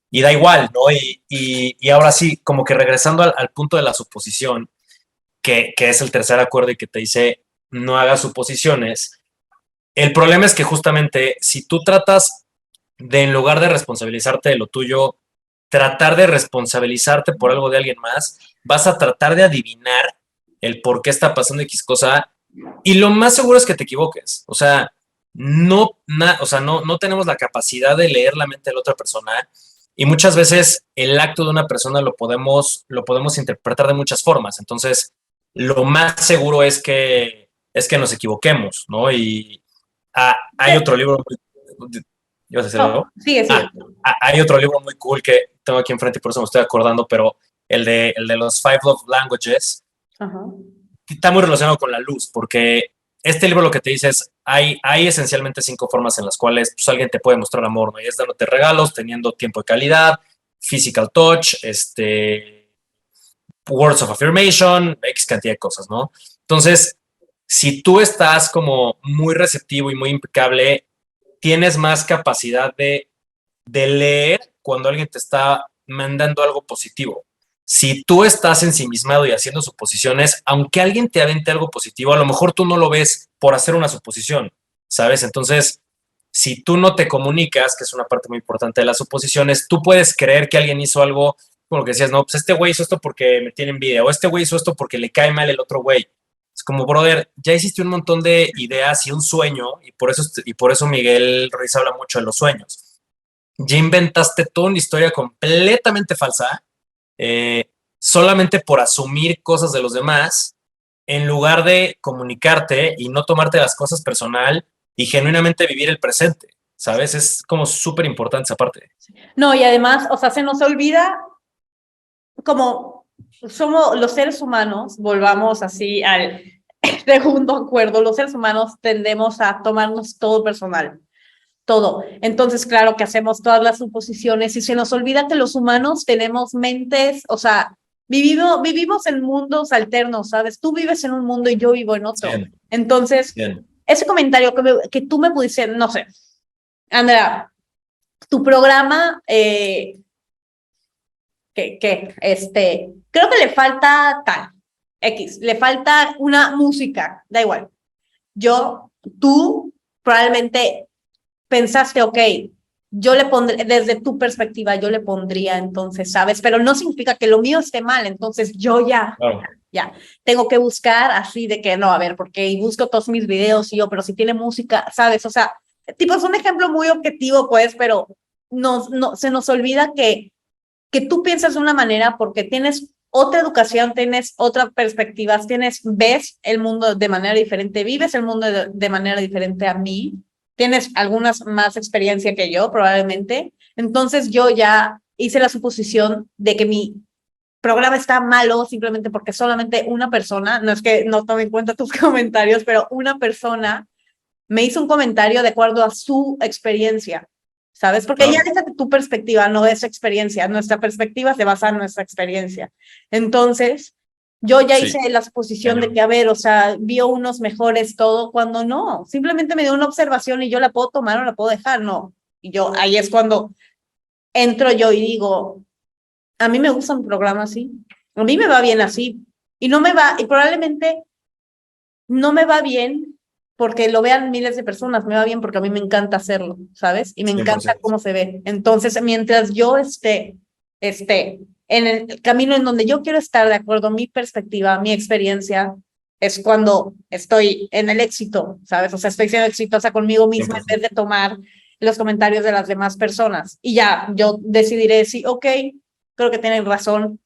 y da igual, ¿no? Y ahora sí, como que regresando al punto de la suposición, que es el tercer acuerdo y que te dice, no hagas suposiciones. El problema es que justamente si tú tratas de, en lugar de responsabilizarte de lo tuyo, tratar de responsabilizarte por algo de alguien más, vas a tratar de adivinar el por qué está pasando X cosa y lo más seguro es que te equivoques. O sea, no tenemos la capacidad de leer la mente de la otra persona y muchas veces el acto de una persona lo podemos interpretar de muchas formas. Entonces, lo más seguro es que nos equivoquemos, ¿no? Y hay otro libro muy. ¿Ibas a decir No, algo? sigue, Ah, sigue. hay otro libro muy cool que tengo aquí enfrente y por eso me estoy acordando, pero el de los Five Love Languages Ajá. está muy relacionado con la luz, porque este libro lo que te dice es, hay esencialmente 5 formas en las cuales pues, alguien te puede mostrar amor, ¿no? Y es dándote regalos, teniendo tiempo de calidad, physical touch, words of affirmation, X cantidad de cosas, ¿no? Entonces, si tú estás como muy receptivo y muy impecable, tienes más capacidad de leer cuando alguien te está mandando algo positivo. Si tú estás ensimismado y haciendo suposiciones, aunque alguien te avente algo positivo, a lo mejor tú no lo ves por hacer una suposición. ¿sabes? Entonces, si tú no te comunicas, que es una parte muy importante de las suposiciones, tú puedes creer que alguien hizo algo, como que decías, no, pues este güey hizo esto porque me tiene envidia, o este güey hizo esto porque le cae mal el otro güey. Es como, brother, ya hiciste un montón de ideas y un sueño, y por eso Miguel Ruiz habla mucho de los sueños. Ya inventaste toda una historia completamente falsa, solamente por asumir cosas de los demás, en lugar de comunicarte y no tomarte las cosas personal y genuinamente vivir el presente, ¿sabes? Es como súper importante esa parte. No, y además, o sea, se nos olvida como somos los seres humanos, volvamos así al segundo acuerdo, los seres humanos tendemos a tomarnos todo personal, todo. Entonces, claro que hacemos todas las suposiciones y se nos olvida que los humanos tenemos mentes, o sea, vivimos en mundos alternos, ¿sabes? Tú vives en un mundo y yo vivo en otro. Bien, Entonces, bien. ese comentario que tú me pudiste, no sé, Andrea, tu programa, creo que le falta tal, X, le falta una música, da igual. Tú probablemente pensaste, ok, yo le pondré, desde tu perspectiva, yo le pondría entonces, ¿sabes? Pero no significa que lo mío esté mal, entonces yo Claro. ya, tengo que buscar así de que no, a ver, porque busco todos mis videos y yo, pero si tiene música, ¿sabes? O sea, tipo, es un ejemplo muy objetivo, pues, pero se nos olvida que tú piensas de una manera porque tienes otra educación, tienes otra perspectiva, ves el mundo de manera diferente, vives el mundo de manera diferente a mí, tienes algunas más experiencia que yo probablemente, entonces yo ya hice la suposición de que mi programa está malo simplemente porque solamente una persona, no es que no tome en cuenta tus comentarios, pero una persona me hizo un comentario de acuerdo a su experiencia, ¿sabes? Porque ya Claro. desde tu perspectiva, no es experiencia, nuestra perspectiva se basa en nuestra experiencia. Entonces, yo ya hice Sí, la suposición de cañón. que, a ver, o sea, vio unos mejores todo, cuando no, simplemente me dio una observación y yo la puedo tomar o la puedo dejar, no. Y yo, ahí es cuando entro yo y digo, a mí me gusta un programa así, a mí me va bien así, y no me va, y probablemente no me va bien porque lo vean miles de personas, me va bien porque a mí me encanta hacerlo, ¿sabes? Y me encanta 100%. cómo se ve. Entonces, mientras yo esté en el camino en donde yo quiero estar, de acuerdo a mi perspectiva, a mi experiencia, es cuando estoy en el éxito, ¿sabes? O sea, estoy siendo exitosa conmigo misma en 100%. vez de tomar los comentarios de las demás personas. Y ya, yo decidiré si, ok, creo que tienen razón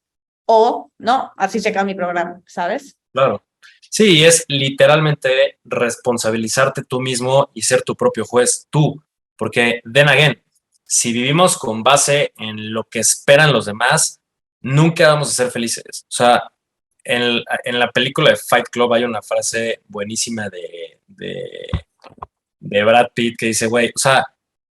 o no, así se acaba mi programa, ¿sabes? Claro. Sí, es literalmente responsabilizarte tú mismo y ser tu propio juez, tú. Porque, then again, si vivimos con base en lo que esperan los demás, nunca vamos a ser felices. O sea, en la película de Fight Club hay una frase buenísima de Brad Pitt que dice, güey, o sea,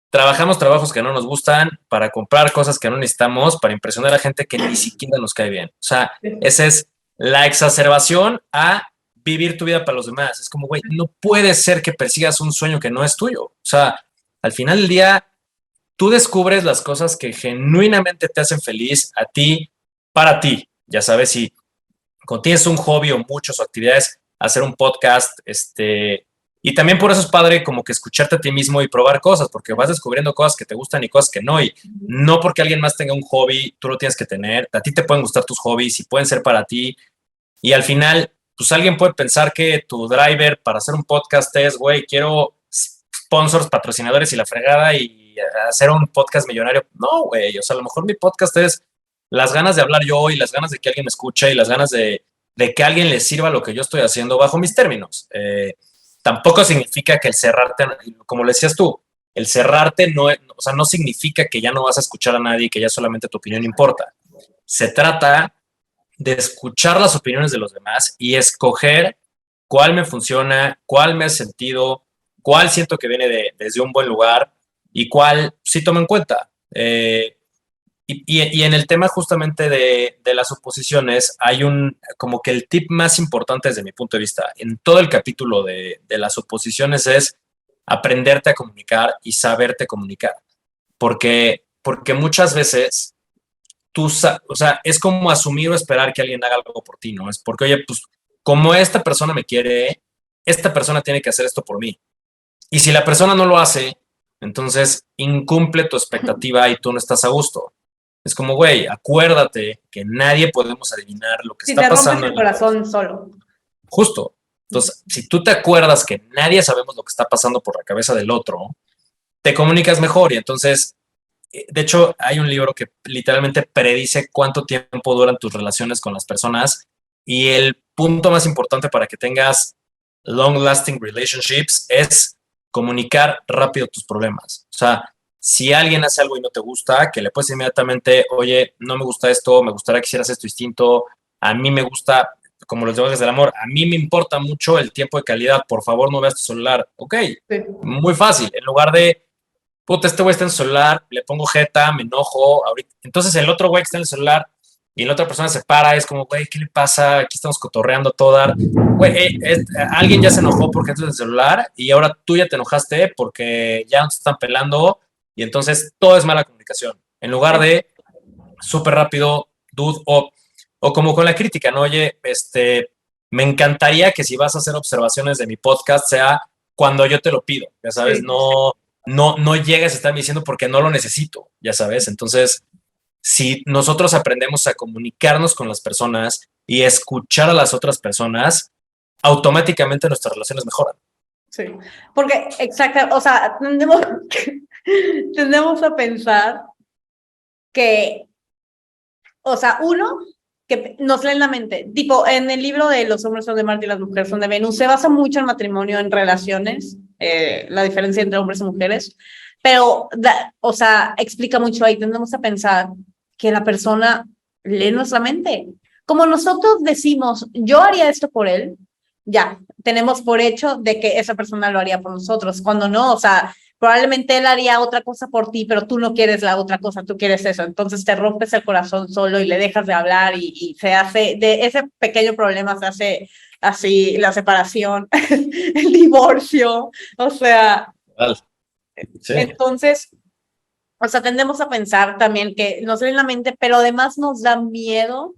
trabajamos trabajos que no nos gustan para comprar cosas que no necesitamos, para impresionar a gente que ni siquiera nos cae bien. O sea, esa es la exacerbación a vivir tu vida para los demás. Es como, güey, no puede ser que persigas un sueño que no es tuyo. O sea, al final del día, tú descubres las cosas que genuinamente te hacen feliz a ti, para ti. Ya sabes, si cuando tienes un hobby o muchas actividades, hacer un podcast, y también por eso es padre como que escucharte a ti mismo y probar cosas, porque vas descubriendo cosas que te gustan y cosas que no, y no porque alguien más tenga un hobby, tú lo tienes que tener, a ti te pueden gustar tus hobbies y pueden ser para ti, y al final, pues alguien puede pensar que tu driver para hacer un podcast es, güey, quiero sponsors, patrocinadores y la fregada y hacer un podcast millonario. No, güey, o sea, a lo mejor mi podcast es las ganas de hablar yo y las ganas de que alguien me escuche y las ganas de que a alguien le sirva lo que yo estoy haciendo bajo mis términos. Tampoco significa que el cerrarte, como le decías tú, el cerrarte no, o sea, no significa que ya no vas a escuchar a nadie y que ya solamente tu opinión importa. Se trata de escuchar las opiniones de los demás y escoger cuál me funciona, cuál me ha sentido, cuál siento que viene desde un buen lugar y cuál sí tomo en cuenta. Y en el tema justamente de las oposiciones, hay como que el tip más importante desde mi punto de vista en todo el capítulo de las oposiciones es aprenderte a comunicar y saberte comunicar. Porque muchas veces o sea, es como asumir o esperar que alguien haga algo por ti, ¿no? Es porque, oye, pues como esta persona me quiere, esta persona tiene que hacer esto por mí. Y si la persona no lo hace, entonces incumple tu expectativa y tú no estás a gusto. Es como, güey, acuérdate que nadie podemos adivinar lo que Si está te rompes pasando el en la cabeza. corazón solo. Justo. Entonces, si tú te acuerdas que nadie sabemos lo que está pasando por la cabeza del otro, te comunicas mejor y entonces, de hecho, hay un libro que literalmente predice cuánto tiempo duran tus relaciones con las personas y el punto más importante para que tengas long-lasting relationships es comunicar rápido tus problemas. O sea, si alguien hace algo y no te gusta, que le puedes inmediatamente, oye, no me gusta esto, me gustaría que hicieras esto distinto, a mí me gusta, como los lenguajes del amor, a mí me importa mucho el tiempo de calidad, por favor no veas tu celular. Ok, Sí. muy fácil, en lugar de puta, este güey está en el celular, le pongo jeta, me enojo, ahorita. Entonces el otro güey que está en el celular y la otra persona se para, es como, güey, ¿qué le pasa? Aquí estamos cotorreando todo dar. Güey, alguien ya se enojó porque entonces el celular y ahora tú ya te enojaste porque ya nos están pelando y entonces todo es mala comunicación. En lugar de súper rápido, dude, o como con la crítica, ¿no? Oye, me encantaría que si vas a hacer observaciones de mi podcast sea cuando yo te lo pido, ya sabes, Sí. no llegues a estar diciendo porque no lo necesito, ya sabes. Entonces, si nosotros aprendemos a comunicarnos con las personas y escuchar a las otras personas, automáticamente nuestras relaciones mejoran. Sí, porque, exacto, o sea, tendemos a pensar que, o sea, uno, que nos leen la mente. Tipo, en el libro de Los hombres son de Marte y las mujeres son de Venus, se basa mucho en matrimonio, en relaciones, la diferencia entre hombres y mujeres, pero, o sea, explica mucho ahí. Tendemos a pensar que la persona lee nuestra mente. Como nosotros decimos, yo haría esto por él, ya, tenemos por hecho de que esa persona lo haría por nosotros, cuando no, o sea, probablemente él haría otra cosa por ti, pero tú no quieres la otra cosa, tú quieres eso, entonces te rompes el corazón solo y le dejas de hablar y se hace, de ese pequeño problema se hace así la separación, el divorcio, o sea, Sí. entonces, o sea, tendemos a pensar también que nos leen la mente, pero además nos da miedo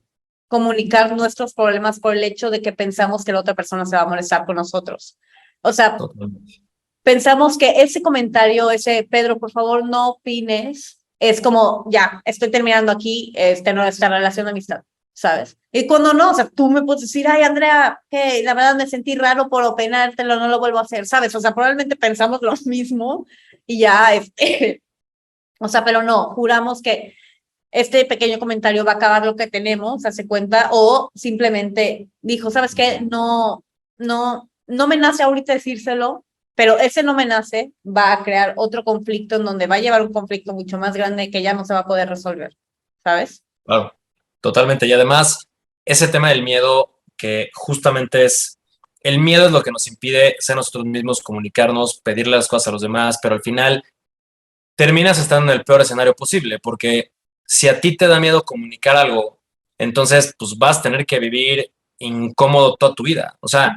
comunicar nuestros problemas por el hecho de que pensamos que la otra persona se va a molestar con nosotros. O sea, Totalmente. pensamos que ese comentario, ese Pedro, por favor, no opines, es como, ya, estoy terminando aquí nuestra relación de amistad, ¿sabes? Y cuando no, o sea, tú me puedes decir, ay, Andrea, que la verdad me sentí raro por opinártelo, no lo vuelvo a hacer, ¿sabes? O sea, probablemente pensamos lo mismo y ya, o sea, pero no, juramos que este pequeño comentario va a acabar lo que tenemos, hace cuenta, o simplemente dijo, ¿sabes qué? No me nace ahorita decírselo, pero ese no me nace va a crear otro conflicto en donde va a llevar un conflicto mucho más grande que ya no se va a poder resolver, ¿sabes? Claro, totalmente. Y además, ese tema del miedo, que justamente el miedo es lo que nos impide ser nosotros mismos, comunicarnos, pedirle las cosas a los demás, pero al final terminas estando en el peor escenario posible, porque si a ti te da miedo comunicar algo, entonces pues vas a tener que vivir incómodo toda tu vida. O sea,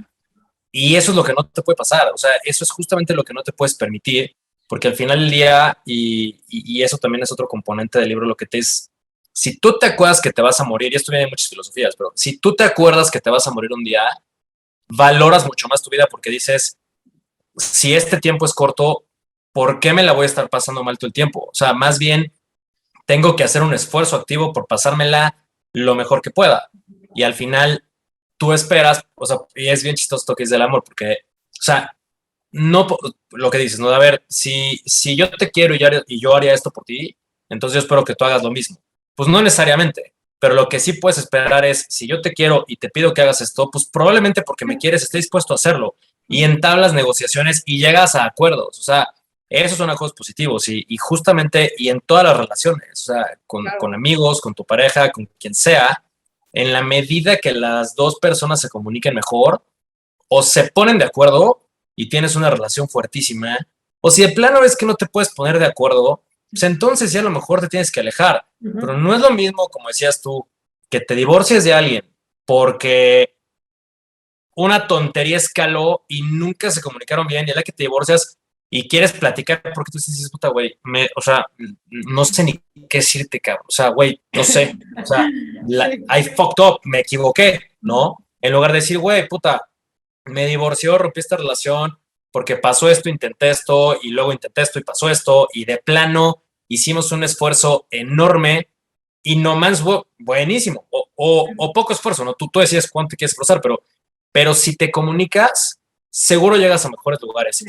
y eso es lo que no te puede pasar. O sea, eso es justamente lo que no te puedes permitir, porque al final del día, y eso también es otro componente del libro, lo que te es, si tú te acuerdas que te vas a morir, y esto viene de muchas filosofías, pero si tú te acuerdas que te vas a morir un día, valoras mucho más tu vida porque dices, si este tiempo es corto, ¿por qué me la voy a estar pasando mal todo el tiempo? O sea, más bien tengo que hacer un esfuerzo activo por pasármela lo mejor que pueda. Y al final tú esperas, o sea, y es bien chistoso esto que es del amor, porque, o sea, no lo que dices, ¿no? A ver, si yo te quiero y yo haría esto por ti, entonces yo espero que tú hagas lo mismo. Pues no necesariamente, pero lo que sí puedes esperar es, si yo te quiero y te pido que hagas esto, pues probablemente porque me quieres esté dispuesto a hacerlo y entablas negociaciones y llegas a acuerdos. O sea, esos son acuerdos positivos y justamente, y en todas las relaciones, o sea, con Claro. amigos, con tu pareja, con quien sea, en la medida que las dos personas se comuniquen mejor, o se ponen de acuerdo y tienes una relación fuertísima, o si de plano es que no te puedes poner de acuerdo, pues entonces ya a lo mejor te tienes que alejar. Pero no es lo mismo, como decías tú, que te divorcies de alguien porque una tontería escaló y nunca se comunicaron bien, y a la que te divorcias y quieres platicar porque tú dices, puta, güey, o sea, no sé ni qué decirte, cabrón. O sea, güey, no sé. O sea, Sí. I fucked up, me equivoqué, ¿no? En lugar de decir, güey, puta, me divorció, rompí esta relación, porque pasó esto, intenté esto, y luego intenté esto y pasó esto, y de plano hicimos un esfuerzo enorme y no más buenísimo, o poco esfuerzo, ¿no? Tú decías cuánto te quieres esforzar, pero si te comunicas, seguro llegas a mejores lugares.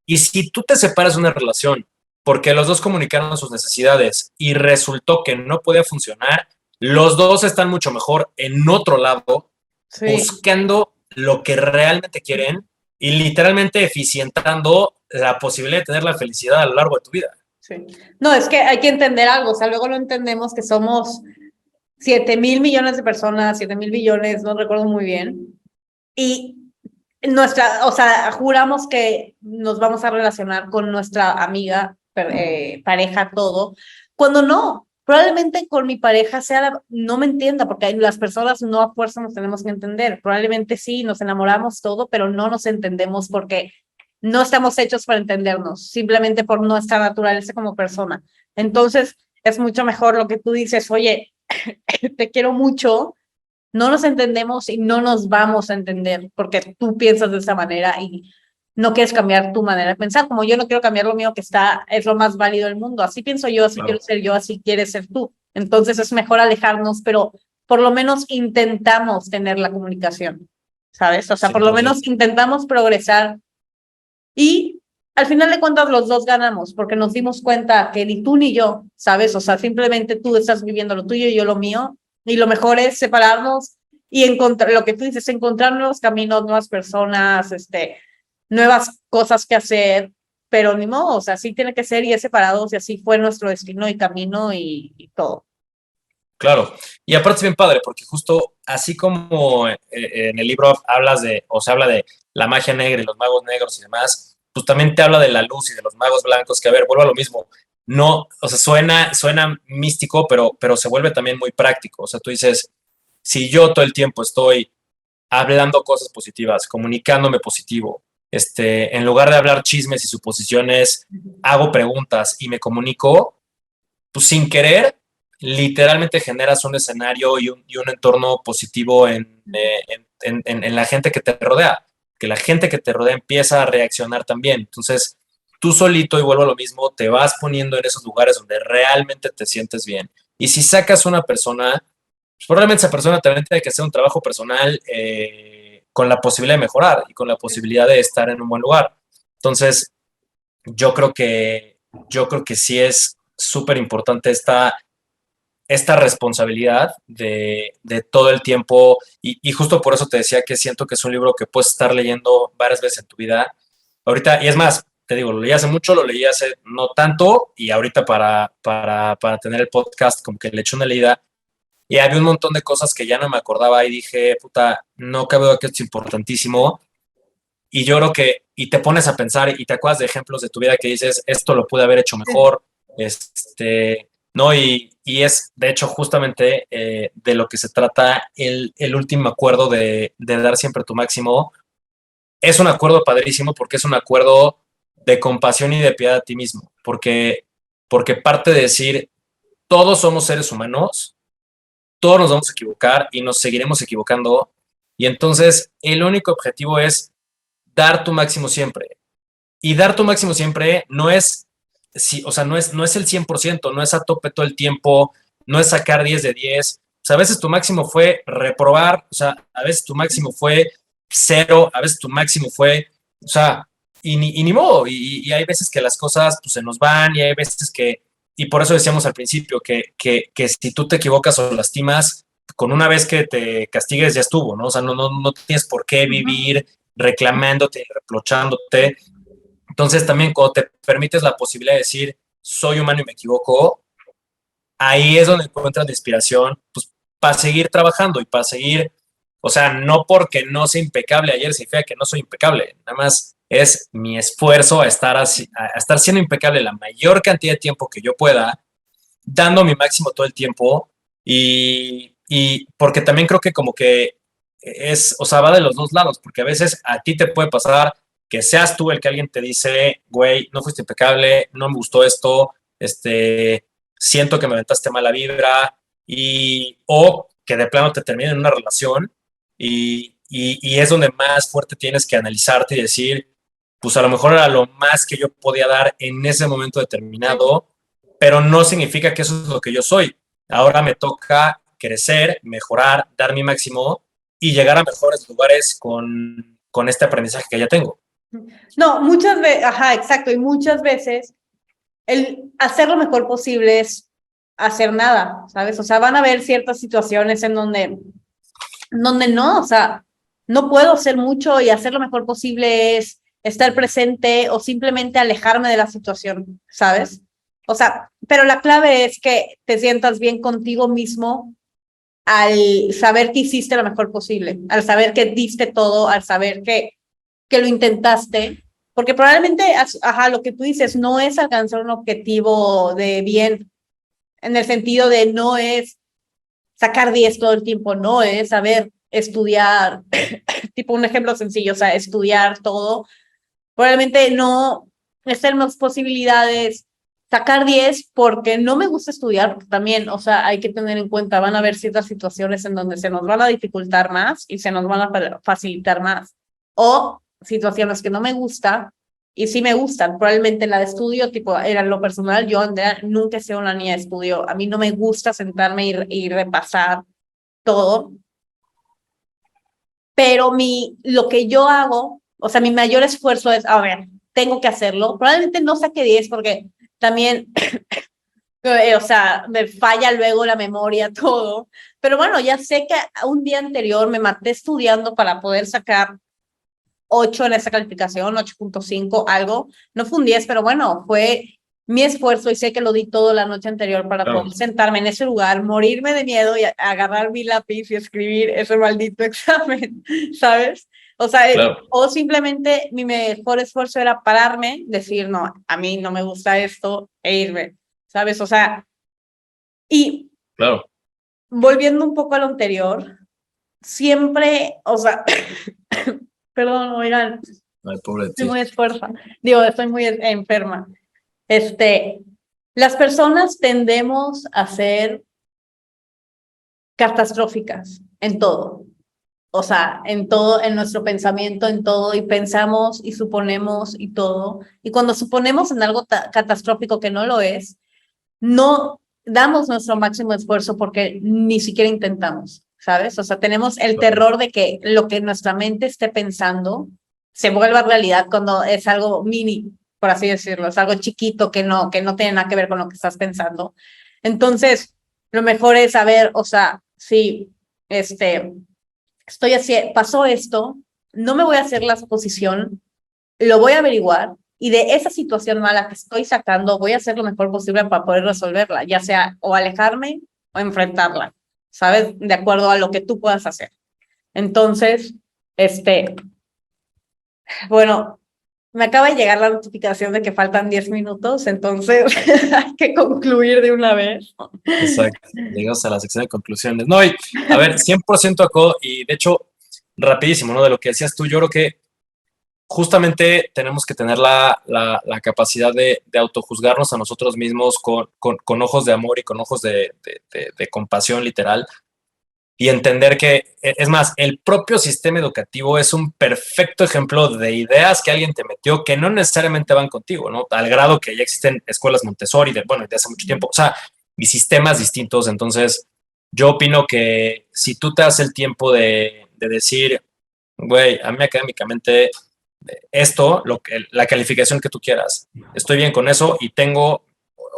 Y si tú te separas de una relación porque los dos comunicaron sus necesidades y resultó que no podía funcionar, los dos están mucho mejor en otro lado, Sí. buscando lo que realmente quieren y literalmente eficientando la posibilidad de tener la felicidad a lo largo de tu vida. Sí. No, es que hay que entender algo, o sea, luego no entendemos que somos 7.000 millones de personas, 7.000 billones, no recuerdo muy bien, y o sea, juramos que nos vamos a relacionar con nuestra amiga, pareja, todo, cuando no, probablemente con mi pareja no me entienda, porque las personas no a fuerza nos tenemos que entender, probablemente sí, nos enamoramos todo, pero no nos entendemos porque no estamos hechos para entendernos, simplemente por nuestra naturaleza como persona. Entonces, es mucho mejor lo que tú dices, oye, te quiero mucho, no nos entendemos y no nos vamos a entender porque tú piensas de esa manera y no quieres cambiar tu manera de pensar, como yo no quiero cambiar lo mío que es lo más válido del mundo, así pienso yo, así quiero Claro. ser yo, así quieres ser tú. Entonces es mejor alejarnos, pero por lo menos intentamos tener la comunicación, ¿sabes? O sea, por lo menos 100%. intentamos progresar y al final de cuentas los dos ganamos porque nos dimos cuenta que ni tú ni yo, ¿sabes? O sea, simplemente tú estás viviendo lo tuyo y yo lo mío y lo mejor es separarnos y encontrar, lo que tú dices, encontrar nuevos caminos, nuevas personas, nuevas cosas que hacer, pero ni modo, o sea, así tiene que ser y es separados y así fue nuestro destino y camino y todo. Claro, y aparte es bien padre, porque justo así como en el libro hablas de, o se habla de la magia negra y los magos negros y demás, pues también te habla de la luz y de los magos blancos, que a ver, vuelvo a lo mismo. No, o sea, suena místico, pero se vuelve también muy práctico. O sea, tú dices, si yo todo el tiempo estoy hablando cosas positivas, comunicándome positivo, en lugar de hablar chismes y suposiciones, hago preguntas y me comunico, pues sin querer, literalmente generas un escenario y un entorno positivo en la gente que te rodea, que la gente que te rodea empieza a reaccionar también. Entonces, tú solito, y vuelvo a lo mismo, te vas poniendo en esos lugares donde realmente te sientes bien. Y si sacas una persona, pues probablemente esa persona también tiene que hacer un trabajo personal con la posibilidad de mejorar y con la posibilidad de estar en un buen lugar. Entonces, yo creo que, yo creo que sí es súper importante esta responsabilidad de todo el tiempo y justo por eso te decía que siento que es un libro que puedes estar leyendo varias veces en tu vida. Ahorita, y es más, te digo, lo leí hace mucho, lo leí hace no tanto y ahorita para tener el podcast como que le eché una leída y había un montón de cosas que ya no me acordaba y dije, puta, no cabe duda que esto es importantísimo. Y yo creo que, y te pones a pensar y te acuerdas de ejemplos de tu vida que dices, esto lo pude haber hecho mejor, ¿no? Y es, de hecho, justamente de lo que se trata el último acuerdo de dar siempre tu máximo. Es un acuerdo padrísimo porque es un acuerdo de compasión y de piedad a ti mismo, porque parte de decir, todos somos seres humanos, todos nos vamos a equivocar y nos seguiremos equivocando, y entonces el único objetivo es dar tu máximo siempre. Y dar tu máximo siempre no es, sí, o sea, no es el 100%, no es a tope todo el tiempo, no es sacar 10 de 10. O sea, a veces tu máximo fue reprobar, o sea, a veces tu máximo fue cero, a veces tu máximo fue, o sea, y ni modo. Y hay veces que las cosas pues, se nos van y hay veces que, y por eso decíamos al principio, que si tú te equivocas o lastimas, con una vez que te castigues ya estuvo, ¿no? O sea, no tienes por qué Ujú. vivir reclamándote, reprochándote. Entonces también cuando te permites la posibilidad de decir, soy humano y me equivoco, ahí es donde encuentras la inspiración, pues, para seguir trabajando y para seguir, o sea, no porque no sea impecable ayer significa que no soy impecable, nada más es mi esfuerzo a estar siendo impecable la mayor cantidad de tiempo que yo pueda, dando mi máximo todo el tiempo y porque también creo que como que o sea, va de los dos lados, porque a veces a ti te puede pasar que seas tú el que alguien te dice, güey, no fuiste impecable, no me gustó esto, siento que me aventaste mala vibra, o que de plano te terminen en una relación y es donde más fuerte tienes que analizarte y decir, pues a lo mejor era lo más que yo podía dar en ese momento determinado, pero no significa que eso es lo que yo soy. Ahora me toca crecer, mejorar, dar mi máximo y llegar a mejores lugares con este aprendizaje que ya tengo. No, muchas veces, ajá, exacto, y muchas veces el hacer lo mejor posible es hacer nada, ¿sabes? O sea, van a haber ciertas situaciones en donde no, o sea, no puedo hacer mucho y hacer lo mejor posible es estar presente o simplemente alejarme de la situación, ¿sabes? O sea, pero la clave es que te sientas bien contigo mismo al saber que hiciste lo mejor posible, al saber que diste todo, al saber que lo intentaste, porque probablemente, ajá, lo que tú dices no es alcanzar un objetivo de bien, en el sentido de no es sacar 10 todo el tiempo, no es saber estudiar, tipo un ejemplo sencillo, o sea, estudiar todo, probablemente no estén más posibilidades sacar 10 porque no me gusta estudiar, porque también, o sea, hay que tener en cuenta, van a haber ciertas situaciones en donde se nos van a dificultar más y se nos van a facilitar más. O situaciones que no me gustan y sí me gustan. Probablemente la de estudio, tipo, era lo personal, yo, Andrea, nunca he sido una niña de estudio. A mí no me gusta sentarme y repasar todo, pero lo que yo hago, o sea, mi mayor esfuerzo es, a ver, tengo que hacerlo. Probablemente no saque 10 porque también, o sea, me falla luego la memoria, todo. Pero bueno, ya sé que un día anterior me maté estudiando para poder sacar 8 en esa calificación, 8.5 algo. No fue un 10, pero bueno, fue mi esfuerzo y sé que lo di todo la noche anterior para Claro. poder sentarme en ese lugar, morirme de miedo y agarrar mi lápiz y escribir ese maldito examen, ¿sabes? O sea, Claro. o simplemente mi mejor esfuerzo era pararme, decir, no, a mí no me gusta esto e irme, ¿sabes? O sea, y Claro. volviendo un poco a lo anterior, siempre, o sea, perdón, oigan, Ay, pobre de estoy ti. muy esfuerza, digo, estoy muy enferma. Este, las personas tendemos a ser catastróficas en todo. O sea, en todo, en nuestro pensamiento, en todo, y pensamos y suponemos y todo. Y cuando suponemos en algo catastrófico que no lo es, no damos nuestro máximo esfuerzo porque ni siquiera intentamos, ¿sabes? O sea, tenemos el terror de que lo que nuestra mente esté pensando se vuelva realidad cuando es algo mini, por así decirlo, es algo chiquito que no tiene nada que ver con lo que estás pensando. Entonces, lo mejor es saber, o sea, si estoy así, pasó esto, no me voy a hacer la suposición, lo voy a averiguar y de esa situación mala que estoy sacando voy a hacer lo mejor posible para poder resolverla, ya sea o alejarme o enfrentarla, ¿sabes? De acuerdo a lo que tú puedas hacer. Entonces, bueno, me acaba de llegar la notificación de que faltan 10 minutos, entonces hay que concluir de una vez. Exacto. Llegamos a la sección de conclusiones. No, y a ver, 100% acuerdo. Y de hecho, rapidísimo, ¿no? De lo que decías tú, yo creo que justamente tenemos que tener la capacidad de autojuzgarnos a nosotros mismos con ojos de amor y con ojos de compasión literal y entender que, es más, el propio sistema educativo es un perfecto ejemplo de ideas que alguien te metió que no necesariamente van contigo, ¿no? Al grado que ya existen escuelas Montessori, bueno, de hace mucho tiempo, o sea, y sistemas distintos. Entonces, yo opino que si tú te das el tiempo de decir, güey, a mí académicamente esto, la calificación que tú quieras. Estoy bien con eso y tengo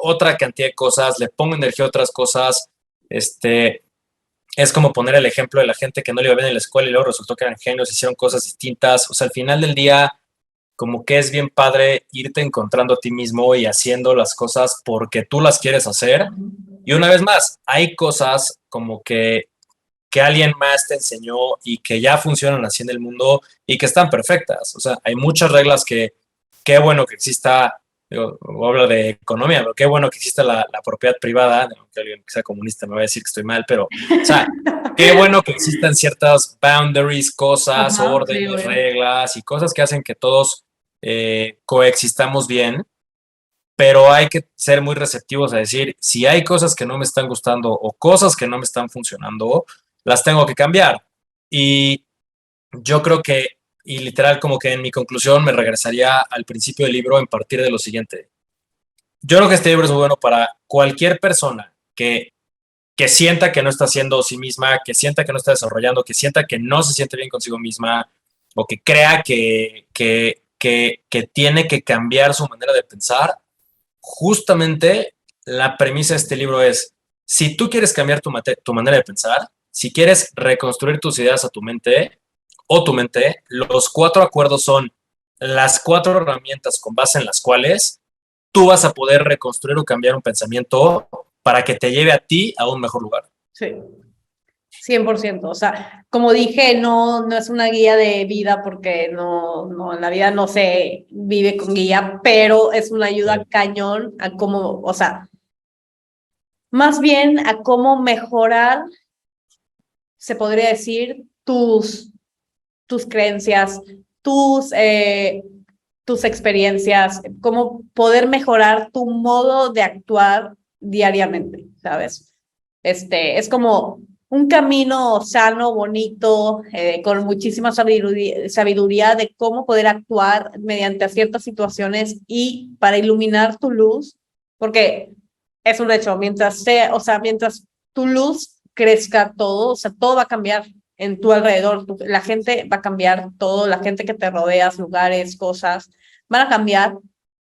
otra cantidad de cosas, le pongo energía a otras cosas. Es como poner el ejemplo de la gente que no le iba bien en la escuela y luego resultó que eran genios, hicieron cosas distintas. O sea, al final del día, como que es bien padre irte encontrando a ti mismo y haciendo las cosas porque tú las quieres hacer. Y una vez más, hay cosas como que alguien más te enseñó y que ya funcionan así en el mundo y que están perfectas. O sea, hay muchas reglas que qué bueno que exista, digo, hablo de economía, pero qué bueno que exista la propiedad privada, aunque alguien que sea comunista me va a decir que estoy mal, pero, o sea, qué bueno que existan ciertas boundaries, cosas, Ajá, sí, órdenes, obvio. reglas y cosas que hacen que todos coexistamos bien, pero hay que ser muy receptivos a decir, si hay cosas que no me están gustando o cosas que no me están funcionando, las tengo que cambiar. Y yo creo que y literal como que en mi conclusión me regresaría al principio del libro en partir de lo siguiente. Yo creo que este libro es muy bueno para cualquier persona que sienta que no está siendo sí misma, que sienta que no está desarrollando, que sienta que no se siente bien consigo misma o que crea que tiene que cambiar su manera de pensar. Justamente la premisa de este libro es, si tú quieres cambiar tu manera de pensar, si quieres reconstruir tus ideas a tu mente o tu mente, los 4 acuerdos son las 4 herramientas con base en las cuales tú vas a poder reconstruir o cambiar un pensamiento para que te lleve a ti a un mejor lugar. Sí. 100%, o sea, como dije, no es una guía de vida porque no, en la vida no se vive con guía, pero es una ayuda cañón a cómo, o sea, más bien a cómo mejorar, se podría decir, tus creencias, tus experiencias, cómo poder mejorar tu modo de actuar diariamente, ¿sabes? Es como un camino sano, bonito, con muchísima sabiduría de cómo poder actuar mediante ciertas situaciones y para iluminar tu luz, porque es un hecho, o sea, mientras tu luz crezca todo, o sea, todo va a cambiar en tu alrededor, la gente va a cambiar todo, la gente que te rodeas, lugares, cosas, van a cambiar.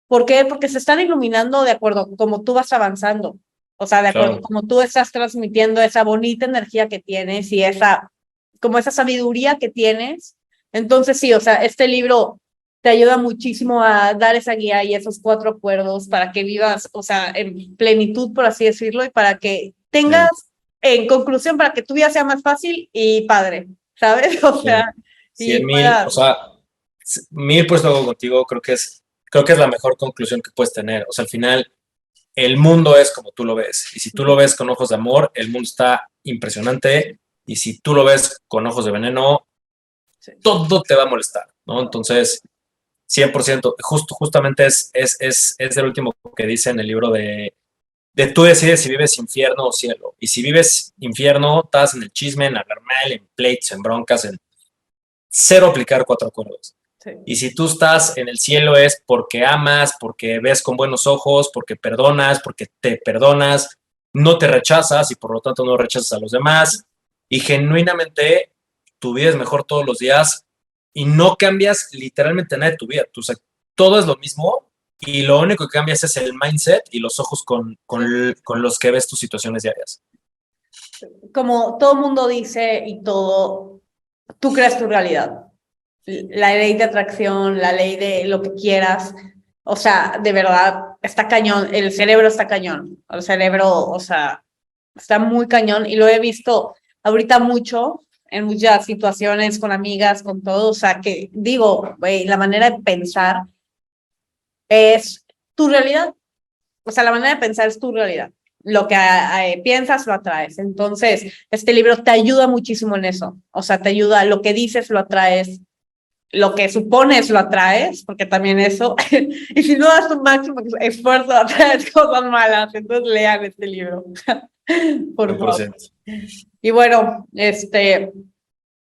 ¿Por qué? Porque se están iluminando de acuerdo como tú vas avanzando. O sea, de acuerdo, Claro. como tú estás transmitiendo esa bonita energía que tienes y como esa sabiduría que tienes. Entonces, sí, o sea, este libro te ayuda muchísimo a dar esa guía y esos 4 acuerdos para que vivas, o sea, en plenitud, por así decirlo, y para que tengas, en conclusión, para que tu vida sea más fácil y padre, ¿sabes? O sea, y 100,000, o puedas. sea, 1000 pues luego contigo, creo que es la mejor conclusión que puedes tener. O sea, al final, el mundo es como tú lo ves. Y si tú lo ves con ojos de amor, el mundo está impresionante. Y si tú lo ves con ojos de veneno, Sí. todo te va a molestar, ¿no? Entonces, 100%, justamente es el último que dice en el libro de tú decides si vives infierno o cielo. Y si vives infierno, estás en el chisme, en hablar mal, en pleitos, en broncas, en cero aplicar 4 acuerdos. Sí. Y si tú estás en el cielo es porque amas, porque ves con buenos ojos, porque perdonas, porque te perdonas, no te rechazas y por lo tanto no rechazas a los demás. Y genuinamente tu vida es mejor todos los días y no cambias literalmente nada de tu vida. O sea, todo es lo mismo y lo único que cambias es el mindset y los ojos con los que ves tus situaciones diarias. Como todo mundo dice y todo, tú creas tu realidad. La ley de atracción, la ley de lo que quieras, o sea, de verdad, está cañón, el cerebro está cañón, el cerebro, o sea, está muy cañón y lo he visto ahorita mucho en muchas situaciones con amigas, con todo, o sea, que digo, güey, la manera de pensar es tu realidad, o sea, la manera de pensar es tu realidad. Lo que piensas lo atraes. Entonces, este libro te ayuda muchísimo en eso. O sea, te ayuda, lo que dices lo atraes, lo que supones lo atraes, porque también eso, y si no das tu máximo esfuerzo, atraes cosas malas. Entonces, lean este libro, por favor. 100%. Y bueno,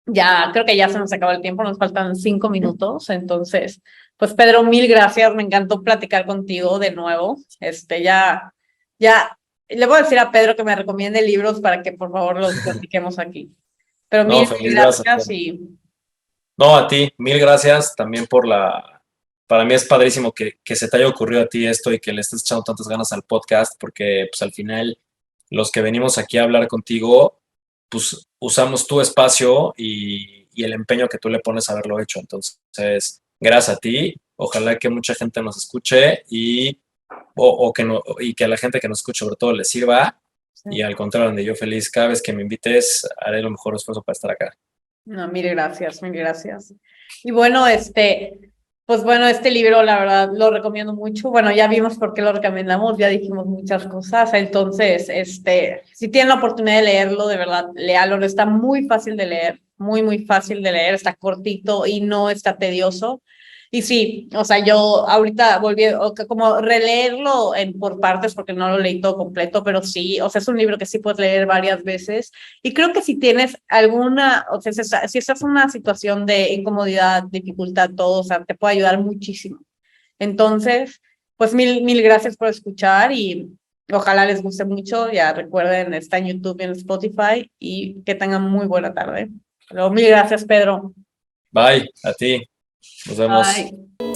ya creo que ya se nos acabó el tiempo, nos faltan 5 minutos, entonces, pues Pedro, mil gracias, me encantó platicar contigo de nuevo. Ya, le voy a decir a Pedro que me recomiende libros para que por favor los platiquemos aquí. Pero No, mil feliz, gracias. gracias y No, a ti, 1000 gracias también para mí es padrísimo que se te haya ocurrido a ti esto y que le estés echando tantas ganas al podcast, porque pues al final los que venimos aquí a hablar contigo, pues usamos tu espacio y el empeño que tú le pones a haberlo hecho. Entonces, gracias a ti, ojalá que mucha gente nos escuche o que no, y que a la gente que nos escuche sobre todo le sirva. Y al contrario, donde yo feliz, cada vez que me invites, haré lo mejor esfuerzo para estar acá. no, mil gracias, mil gracias. Y bueno, pues bueno, este libro la verdad lo recomiendo mucho. Bueno, ya vimos por qué lo recomendamos, ya dijimos muchas cosas. Entonces, si tienen la oportunidad de leerlo, de verdad, léalo. Está muy fácil de leer, muy, muy fácil de leer. Está cortito y no está tedioso. Y sí, o sea, yo ahorita volví como releerlo por partes porque no lo leí todo completo, pero sí, o sea, es un libro que sí puedes leer varias veces. Y creo que si tienes alguna, o sea, si estás en una situación de incomodidad, dificultad, todo, o sea, te puede ayudar muchísimo. Entonces, pues mil gracias por escuchar y ojalá les guste mucho. Ya recuerden, está en YouTube y en Spotify y que tengan muy buena tarde. Pero mil gracias, Pedro. Bye, a ti. Nos vemos. Bye.